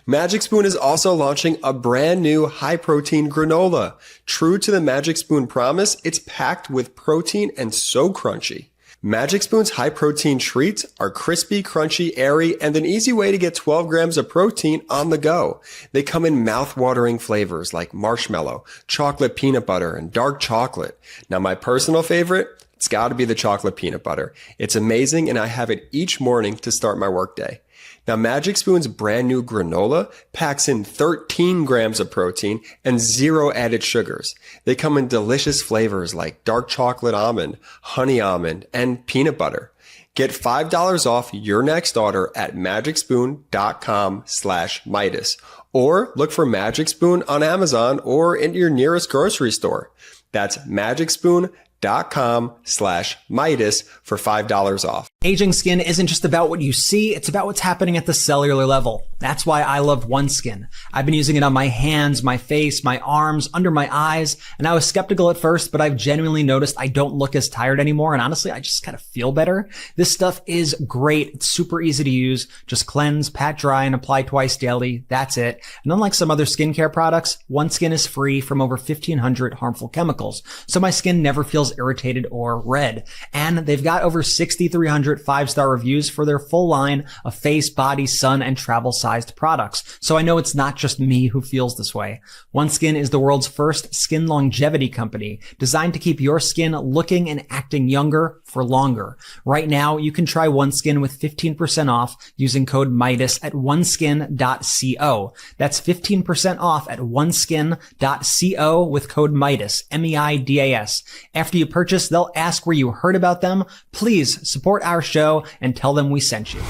Magic Spoon is also launching a brand new high-protein granola. True to the Magic Spoon promise, it's packed with protein and so crunchy. Magic Spoon's high-protein treats are crispy, crunchy, airy, and an easy way to get 12 grams of protein on the go. They come in mouth-watering flavors like marshmallow, chocolate peanut butter, and dark chocolate. Now, my personal favorite, it's got to be the chocolate peanut butter. It's amazing, and I have it each morning to start my workday. Now, Magic Spoon's brand new granola packs in 13 grams of protein and 0 added sugars. They come in delicious flavors like dark chocolate almond, honey almond, and peanut butter. Get $5 off your next order at magicspoon.com/Meidas, or look for Magic Spoon on Amazon or in your nearest grocery store. That's magicspoon.com/Meidas for $5 off. Aging skin isn't just about what you see, it's about what's happening at the cellular level. That's why I love OneSkin. I've been using it on my hands, my face, my arms, under my eyes, and I was skeptical at first, but I've genuinely noticed I don't look as tired anymore, and honestly, I just kind of feel better. This stuff is great. It's super easy to use. Just cleanse, pat dry, and apply twice daily. That's it. And unlike some other skincare products, OneSkin is free from over 1,500 harmful chemicals, so my skin never feels irritated or red. And they've got over 6,300 5-star reviews for their full line of face, body, sun, and travel-sized products. So I know it's not just me who feels this way. OneSkin is the world's first skin longevity company designed to keep your skin looking and acting younger for longer. Right now, you can try OneSkin with 15% off using code Meidas at oneskin.co. That's 15% off at oneskin.co with code Meidas, M-E-I-D-A-S. After you purchase, they'll ask where you heard about them. Please support our show and tell them we sent you.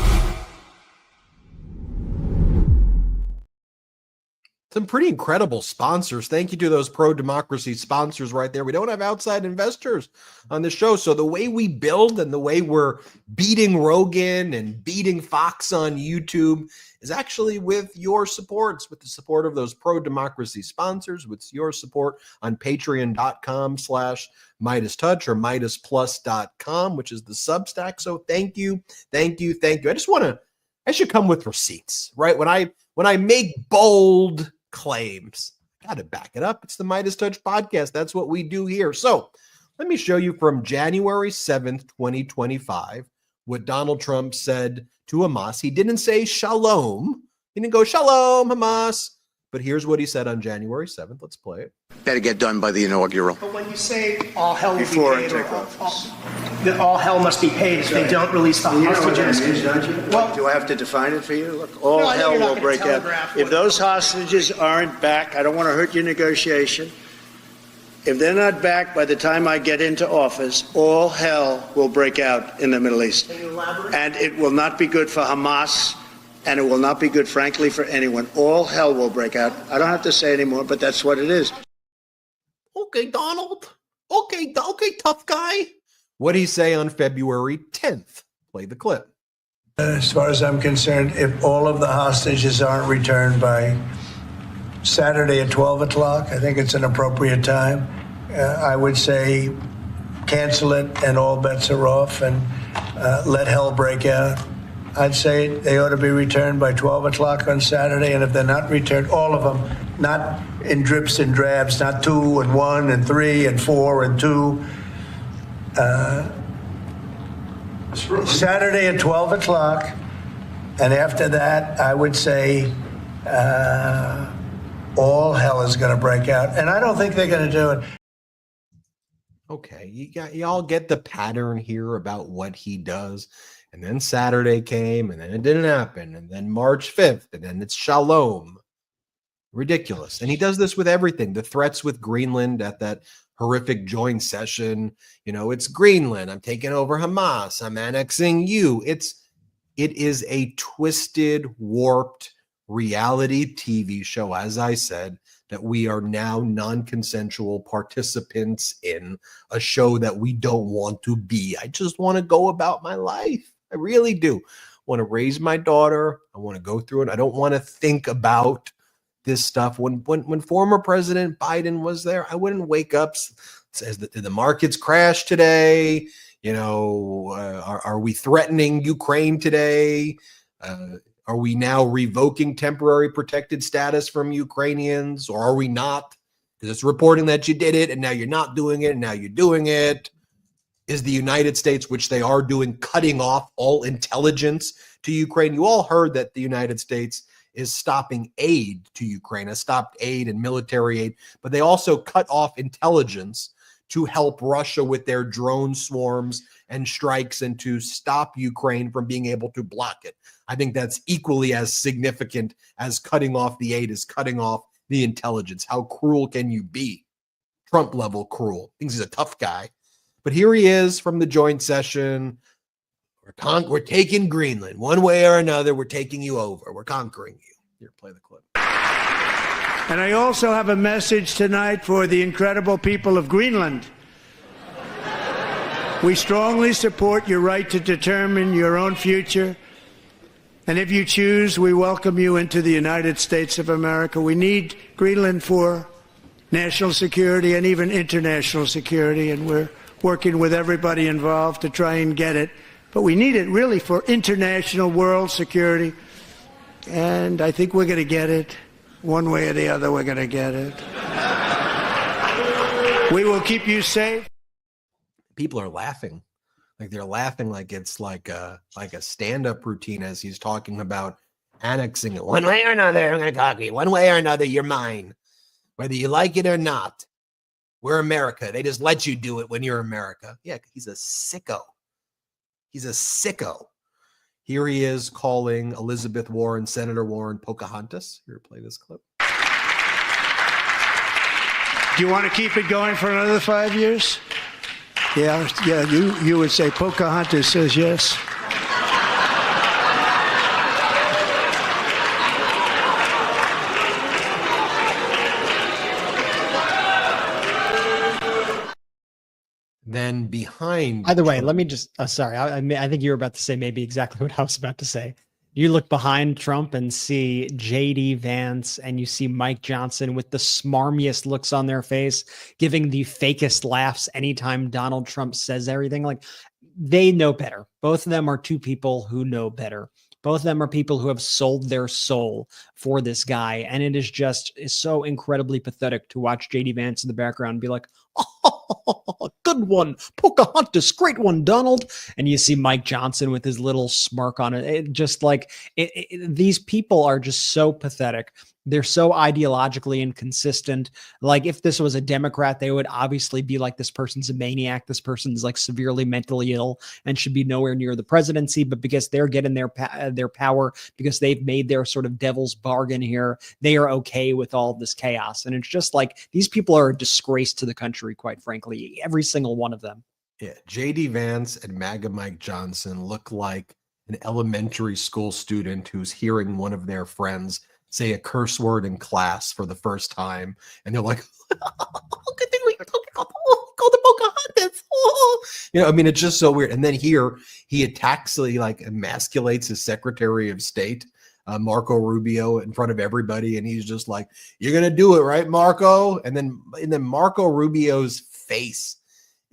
Some pretty incredible sponsors. Thank you to those pro-democracy sponsors right there. We don't have outside investors on the show. So the way we build and the way we're beating Rogan and beating Fox on YouTube is actually with your supports, with the support of those pro-democracy sponsors, with your support on patreon.com/MeidasTouch or MeidasPlus.com, which is the Substack. So thank you, thank you, thank you. I should come with receipts, right? When I make bold claims, I got to back it up. It's the MeidasTouch Podcast. That's what we do here. So let me show you from January 7th, 2025, what Donald Trump said to Hamas. He didn't say shalom. He didn't go shalom, Hamas. But here's what he said on January 7th. Let's play it. Better get done by the inaugural. But when you say all hell will Before be paid, I take office. that all hell must be paid if they don't release the hostages. You know what that means, don't you? Well, do I have to define it for you? Look, all No, I know hell you're not will gonna break out. telegraph If what- those hostages aren't back, I don't want to hurt your negotiation. If they're not back by the time I get into office, all hell will break out in the Middle East. Can you elaborate? And it will not be good for Hamas, and it will not be good, frankly, for anyone. All hell will break out. I don't have to say anymore, but that's what it is. Okay, Donald. Okay, tough guy. What'd he say on February 10th? Play the clip. As far as I'm concerned, if all of the hostages aren't returned by Saturday at 12 o'clock, I think it's an appropriate time. I would say cancel it and all bets are off and let hell break out. I'd say they ought to be returned by 12 o'clock on Saturday, and if they're not returned, all of them, not in drips and drabs, not 2 and 1 and 3 and 4 and 2. Saturday at 12 o'clock, and after that, I would say all hell is going to break out, and I don't think they're going to do it. Okay, y'all get the pattern here about what he does. And then Saturday came, and then it didn't happen. And then March 5th, and then it's Shalom. Ridiculous. And he does this with everything. The threats with Greenland at that horrific joint session. You know, it's Greenland. I'm taking over Hamas. I'm annexing you. It is a twisted, warped reality TV show, as I said, that we are now non-consensual participants in a show that we don't want to be. I just want to go about my life. I really do. I want to raise my daughter. I want to go through it. I don't want to think about this stuff. When former President Biden was there, I wouldn't wake up, says that the markets crashed today. You know, are we threatening Ukraine today? Are we now revoking temporary protected status from Ukrainians, or are we not? Because it's reporting that you did it and now you're not doing it and now you're doing it. Is the United States, which they are doing, cutting off all intelligence to Ukraine? You all heard that the United States is stopping aid to Ukraine, has stopped aid and military aid, but they also cut off intelligence to help Russia with their drone swarms and strikes and to stop Ukraine from being able to block it. I think that's equally as significant as cutting off the aid, is cutting off the intelligence. How cruel can you be? Trump level cruel. Thinks he's a tough guy. But here he is from the joint session. We're taking Greenland. One way or another, we're taking you over. We're conquering you. Here, play the clip. And I also have a message tonight for the incredible people of Greenland. We strongly support your right to determine your own future. And if you choose, we welcome you into the United States of America. We need Greenland for national security and even international security, and we're working with everybody involved to try and get it. But we need it really for international world security. And I think we're going to get it. One way or the other, we're going to get it. We will keep you safe. People are laughing. Like they're laughing like it's like a stand-up routine as he's talking about annexing it. One way or another, I'm going to conquer you. One way or another, you're mine. Whether you like it or not. We're America. They just let you do it when you're America. Yeah, he's a sicko. He's a sicko. Here he is calling Elizabeth Warren, Senator Warren, Pocahontas. Here, play this clip. Do you want to keep it going for another 5 years? Yeah, you would say Pocahontas says yes. Then behind. By the way, let me just, sorry, I think you were about to say maybe exactly what I was about to say. You look behind Trump and see J.D. Vance and you see Mike Johnson with the smarmiest looks on their face, giving the fakest laughs anytime Donald Trump says everything. Like, they know better. Both of them are two people who know better. Both of them are people who have sold their soul for this guy. And it is just so incredibly pathetic to watch J.D. Vance in the background and be like, oh, good one, Pocahontas, great one, Donald. And you see Mike Johnson with his little smirk on it. It just like, these people are just so pathetic. They're so ideologically inconsistent. Like, if this was a Democrat, they would obviously be like, this person's a maniac. This person's like severely mentally ill and should be nowhere near the presidency. But because they're getting their power, because they've made their sort of devil's bargain here, they are okay with all this chaos. And it's just like, these people are a disgrace to the country, quite frankly, every single one of them. Yeah, J.D. Vance and MAGA Mike Johnson look like an elementary school student who's hearing one of their friends say a curse word in class for the first time, and they're like, good thing we were talking about, called the Pocahontas. You know, I mean, it's just so weird. And then here he attacks, he like emasculates his Secretary of State, Marco Rubio, in front of everybody, and he's just like, you're gonna do it, right, Marco? And then Marco Rubio's face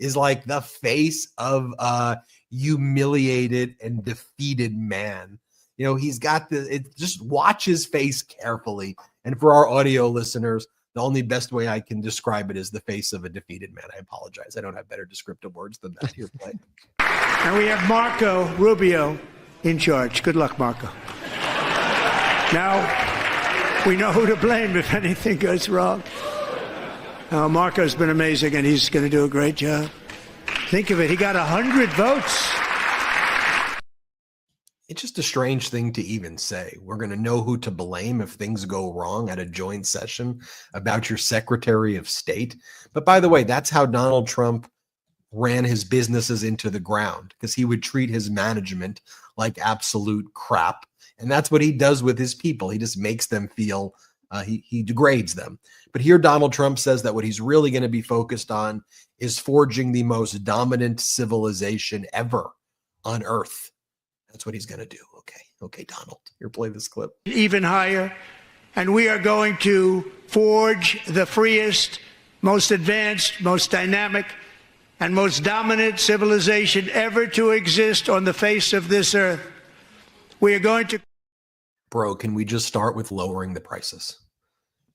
is like the face of a humiliated and defeated man. You know, he's got just watch his face carefully. And for our audio listeners, the only best way I can describe it is the face of a defeated man. I apologize. I don't have better descriptive words than that here, Clay. And we have Marco Rubio in charge. Good luck, Marco. Now, we know who to blame if anything goes wrong. Marco's been amazing, and he's going to do a great job. Think of it. He got 100 votes. It's just a strange thing to even say. We're going to know who to blame if things go wrong at a joint session about your Secretary of State. But by the way, that's how Donald Trump ran his businesses into the ground, because he would treat his management like absolute crap. And that's what he does with his people. He just makes them feel, he degrades them. But here Donald Trump says that what he's really going to be focused on is forging the most dominant civilization ever on Earth. That's what he's going to do. Okay, Donald, here, play this clip. Even higher. And we are going to forge the freest, most advanced, most dynamic, and most dominant civilization ever to exist on the face of this earth. We are going to... Bro, can we just start with lowering the prices?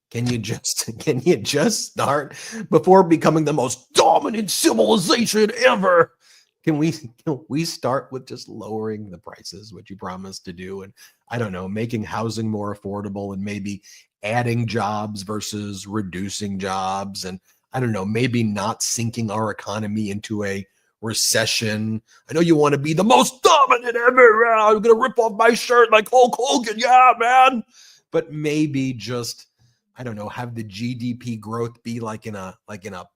Can you just start before becoming the most dominant civilization ever? Can we start with just lowering the prices, what you promised to do? And I don't know, making housing more affordable and maybe adding jobs versus reducing jobs. And I don't know, maybe not sinking our economy into a recession. I know you want to be the most dominant ever. I'm going to rip off my shirt like Hulk Hogan. Yeah, man. But maybe just, I don't know, have the GDP growth be like in a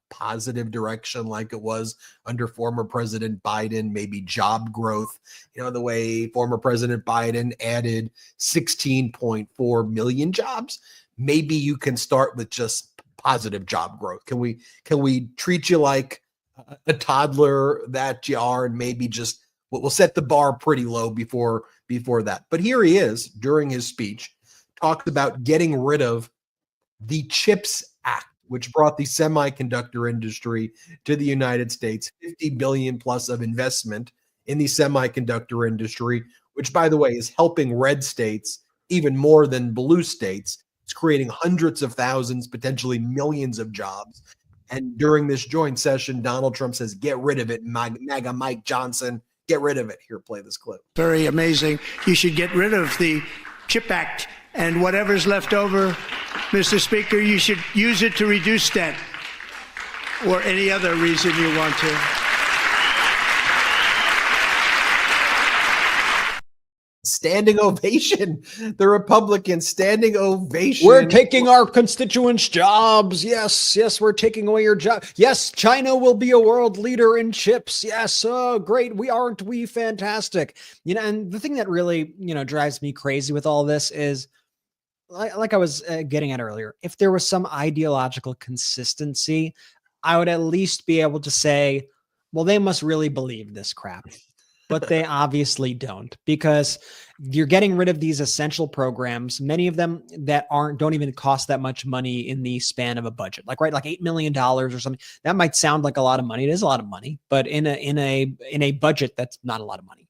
positive direction like it was under former President Biden, maybe job growth, you know, the way former President Biden added 16.4 million jobs. Maybe you can start with just positive job growth. Can we treat you like a toddler that you are, and maybe just we'll set the bar pretty low before that. But here he is during his speech, talked about getting rid of the CHIPS Act, which brought the semiconductor industry to the United States, 50 billion plus of investment in the semiconductor industry, which, by the way, is helping red states even more than blue states. It's creating hundreds of thousands, potentially millions of jobs. And during this joint session, Donald Trump says, get rid of it, MAGA Mike Johnson, get rid of it. Here, play this clip. Very amazing. You should get rid of the CHIP Act, and whatever's left over, Mr. Speaker, you should use it to reduce debt or any other reason you want to. Standing ovation. The Republicans standing ovation. We're taking our constituents' jobs. Yes, we're taking away your job. Yes, China will be a world leader in chips. Yes, oh, great. Aren't we fantastic? You know, and the thing that really, drives me crazy with all this is, like I was getting at earlier, if there was some ideological consistency, I would at least be able to say, well, they must really believe this crap. But they obviously don't, because you're getting rid of these essential programs, many of them that don't even cost that much money in the span of a budget, like $8 million or something. That might sound like a lot of money. It is a lot of money, but in a budget, that's not a lot of money.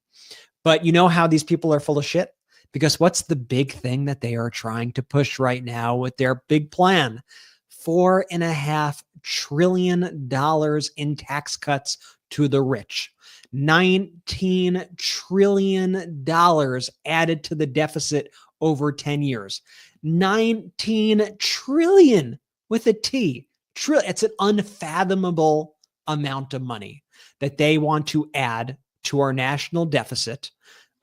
But you know how these people are full of shit? Because what's the big thing that they are trying to push right now with their big plan? $4.5 trillion in tax cuts to the rich. $19 trillion added to the deficit over 10 years. 19 trillion with a T. It's an unfathomable amount of money that they want to add to our national deficit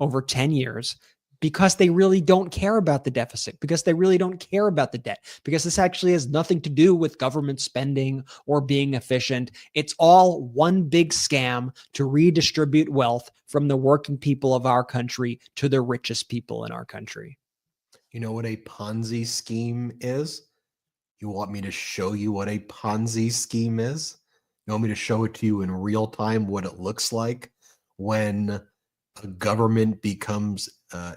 over 10 years. Because they really don't care about the deficit, because they really don't care about the debt, because this actually has nothing to do with government spending or being efficient. It's all one big scam to redistribute wealth from the working people of our country to the richest people in our country. You know what a Ponzi scheme is? You want me to show you what a Ponzi scheme is? You want me to show it to you in real time, what it looks like when a government becomes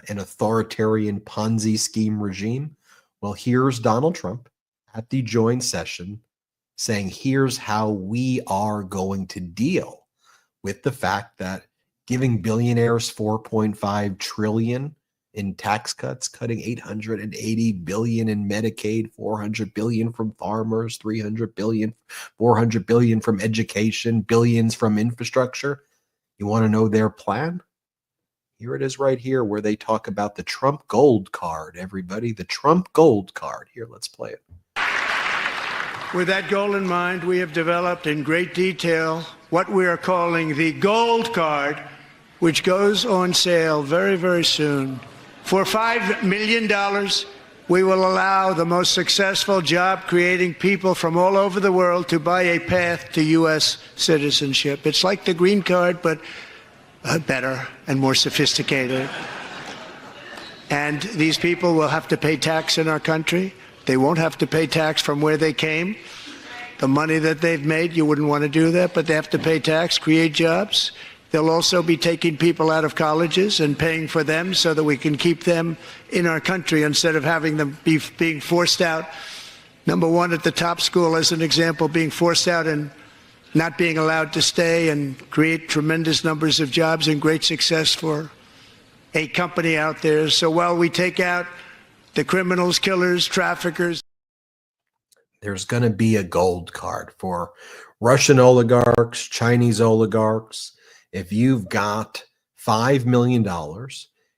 an authoritarian Ponzi scheme regime? Well, here's Donald Trump at the joint session saying, here's how we are going to deal with the fact that giving billionaires $4.5 trillion in tax cuts, cutting $880 billion in Medicaid, $400 billion from farmers, $300 billion, $400 billion from education, billions from infrastructure. You want to know their plan? Here it is right here where they talk about the Trump gold card, everybody. The Trump gold card. Here, let's play it. With that goal in mind, we have developed in great detail what we are calling the gold card, which goes on sale very, very soon. For $5 million, we will allow the most successful job-creating people from all over the world to buy a path to U.S. citizenship. It's like the green card, but better and more sophisticated. And these people will have to pay tax in our country. They won't have to pay tax from where they came. The money that they've made, you wouldn't want to do that, but they have to pay tax, create jobs. They'll also be taking people out of colleges and paying for them so that we can keep them in our country instead of having them being forced out. Number one, at the top school, as an example, being forced out and not being allowed to stay and create tremendous numbers of jobs and great success for a company out there. So while we take out the criminals, killers, traffickers, there's going to be a gold card for Russian oligarchs, Chinese oligarchs. If you've got $5 million,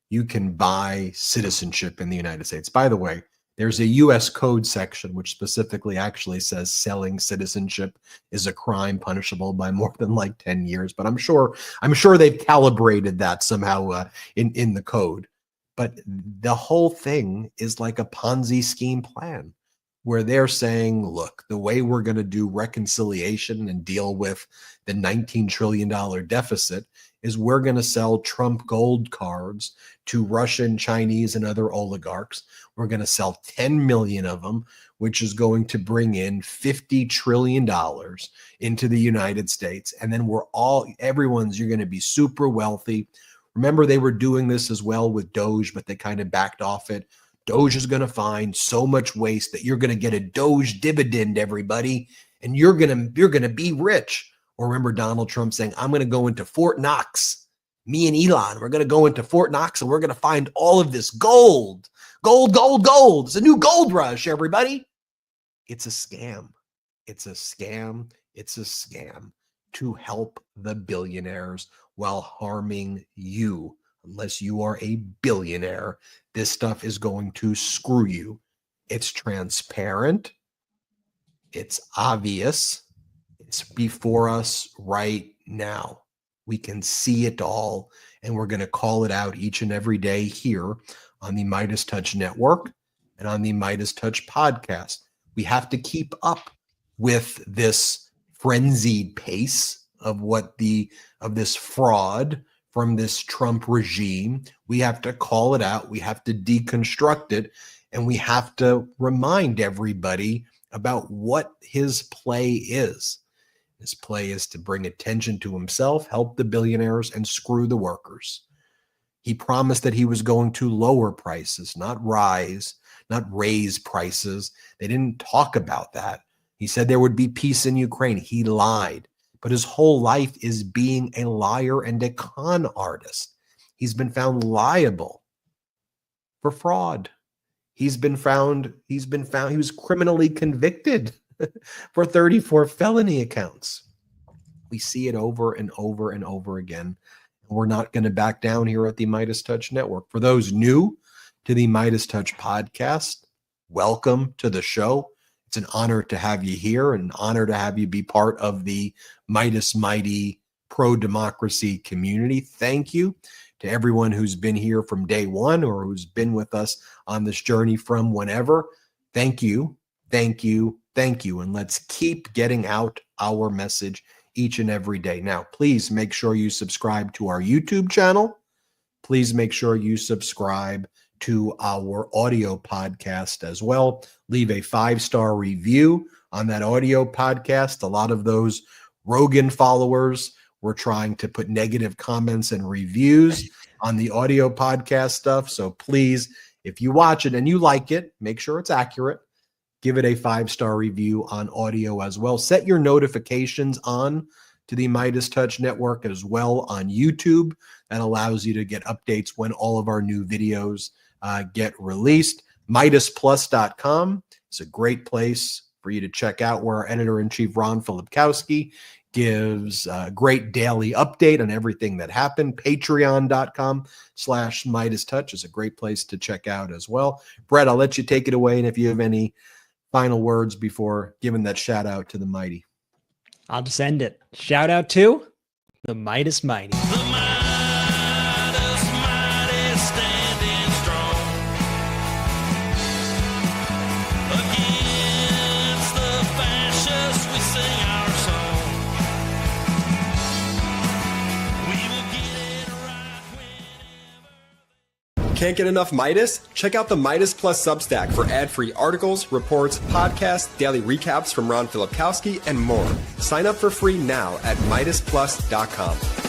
you can buy citizenship in the United States. By the way, there's a U.S. code section which specifically actually says selling citizenship is a crime punishable by more than like 10 years. But I'm sure they've calibrated that somehow in the code. But the whole thing is like a Ponzi scheme plan where they're saying, look, the way we're going to do reconciliation and deal with the $19 trillion deficit is we're going to sell Trump gold cards to Russian, Chinese, and other oligarchs. We're going to sell 10 million of them, which is going to bring in $50 trillion into the United States. And then you're going to be super wealthy. Remember, they were doing this as well with Doge, but they kind of backed off it. Doge is going to find so much waste that you're going to get a Doge dividend, everybody, and you're going to be rich. Or remember Donald Trump saying, I'm going to go into Fort Knox. Me and Elon, we're going to go into Fort Knox and we're going to find all of this gold. Gold, gold, gold. It's a new gold rush, everybody. It's a scam. It's a scam. It's a scam to help the billionaires while harming you. Unless you are a billionaire, this stuff is going to screw you. It's transparent. It's obvious. It's before us right now. We can see it all, and we're going to call it out each and every day here on the MeidasTouch Network and on the MeidasTouch Podcast. We have to keep up with this frenzied pace of this fraud from this Trump regime. We have to call it out. We have to deconstruct it, and we have to remind everybody about what his play is. His play is to bring attention to himself, help the billionaires, and screw the workers. He promised that he was going to lower prices, not raise prices. They didn't talk about that. He said there would be peace in Ukraine. He lied. But his whole life is being a liar and a con artist. He's been found liable for fraud. He was criminally convicted for 34 felony accounts. We see it over and over and over again. We're not going to back down here at the MeidasTouch Network. For those new to the MeidasTouch Podcast, welcome to the show. It's an honor to have you here, an honor to have you be part of the Meidas Mighty pro-democracy community. Thank you to everyone who's been here from day one or who's been with us on this journey from whenever. Thank you, thank you, thank you. And let's keep getting out our message each and every day. Now, please make sure you subscribe to our YouTube channel. Please make sure you subscribe to our audio podcast as well. Leave a 5-star review on that audio podcast. A lot of those Rogan followers were trying to put negative comments and reviews on the audio podcast stuff. So please, if you watch it and you like it, make sure it's accurate. Give it a 5-star review on audio as well. Set your notifications on to the MeidasTouch Network as well on YouTube. That allows you to get updates when all of our new videos get released. MeidasPlus.com is a great place for you to check out, where our editor-in-chief, Ron Filipkowski, gives a great daily update on everything that happened. Patreon.com/MeidasTouch is a great place to check out as well. Brett, I'll let you take it away. And if you have any final words before giving that shout out to the mighty. I'll just end it. Shout out to the Meidas Mighty. Can't get enough Meidas? Check out the Meidas Plus Substack for ad-free articles, reports, podcasts, daily recaps from Ron Filipkowski, and more. Sign up for free now at MeidasPlus.com.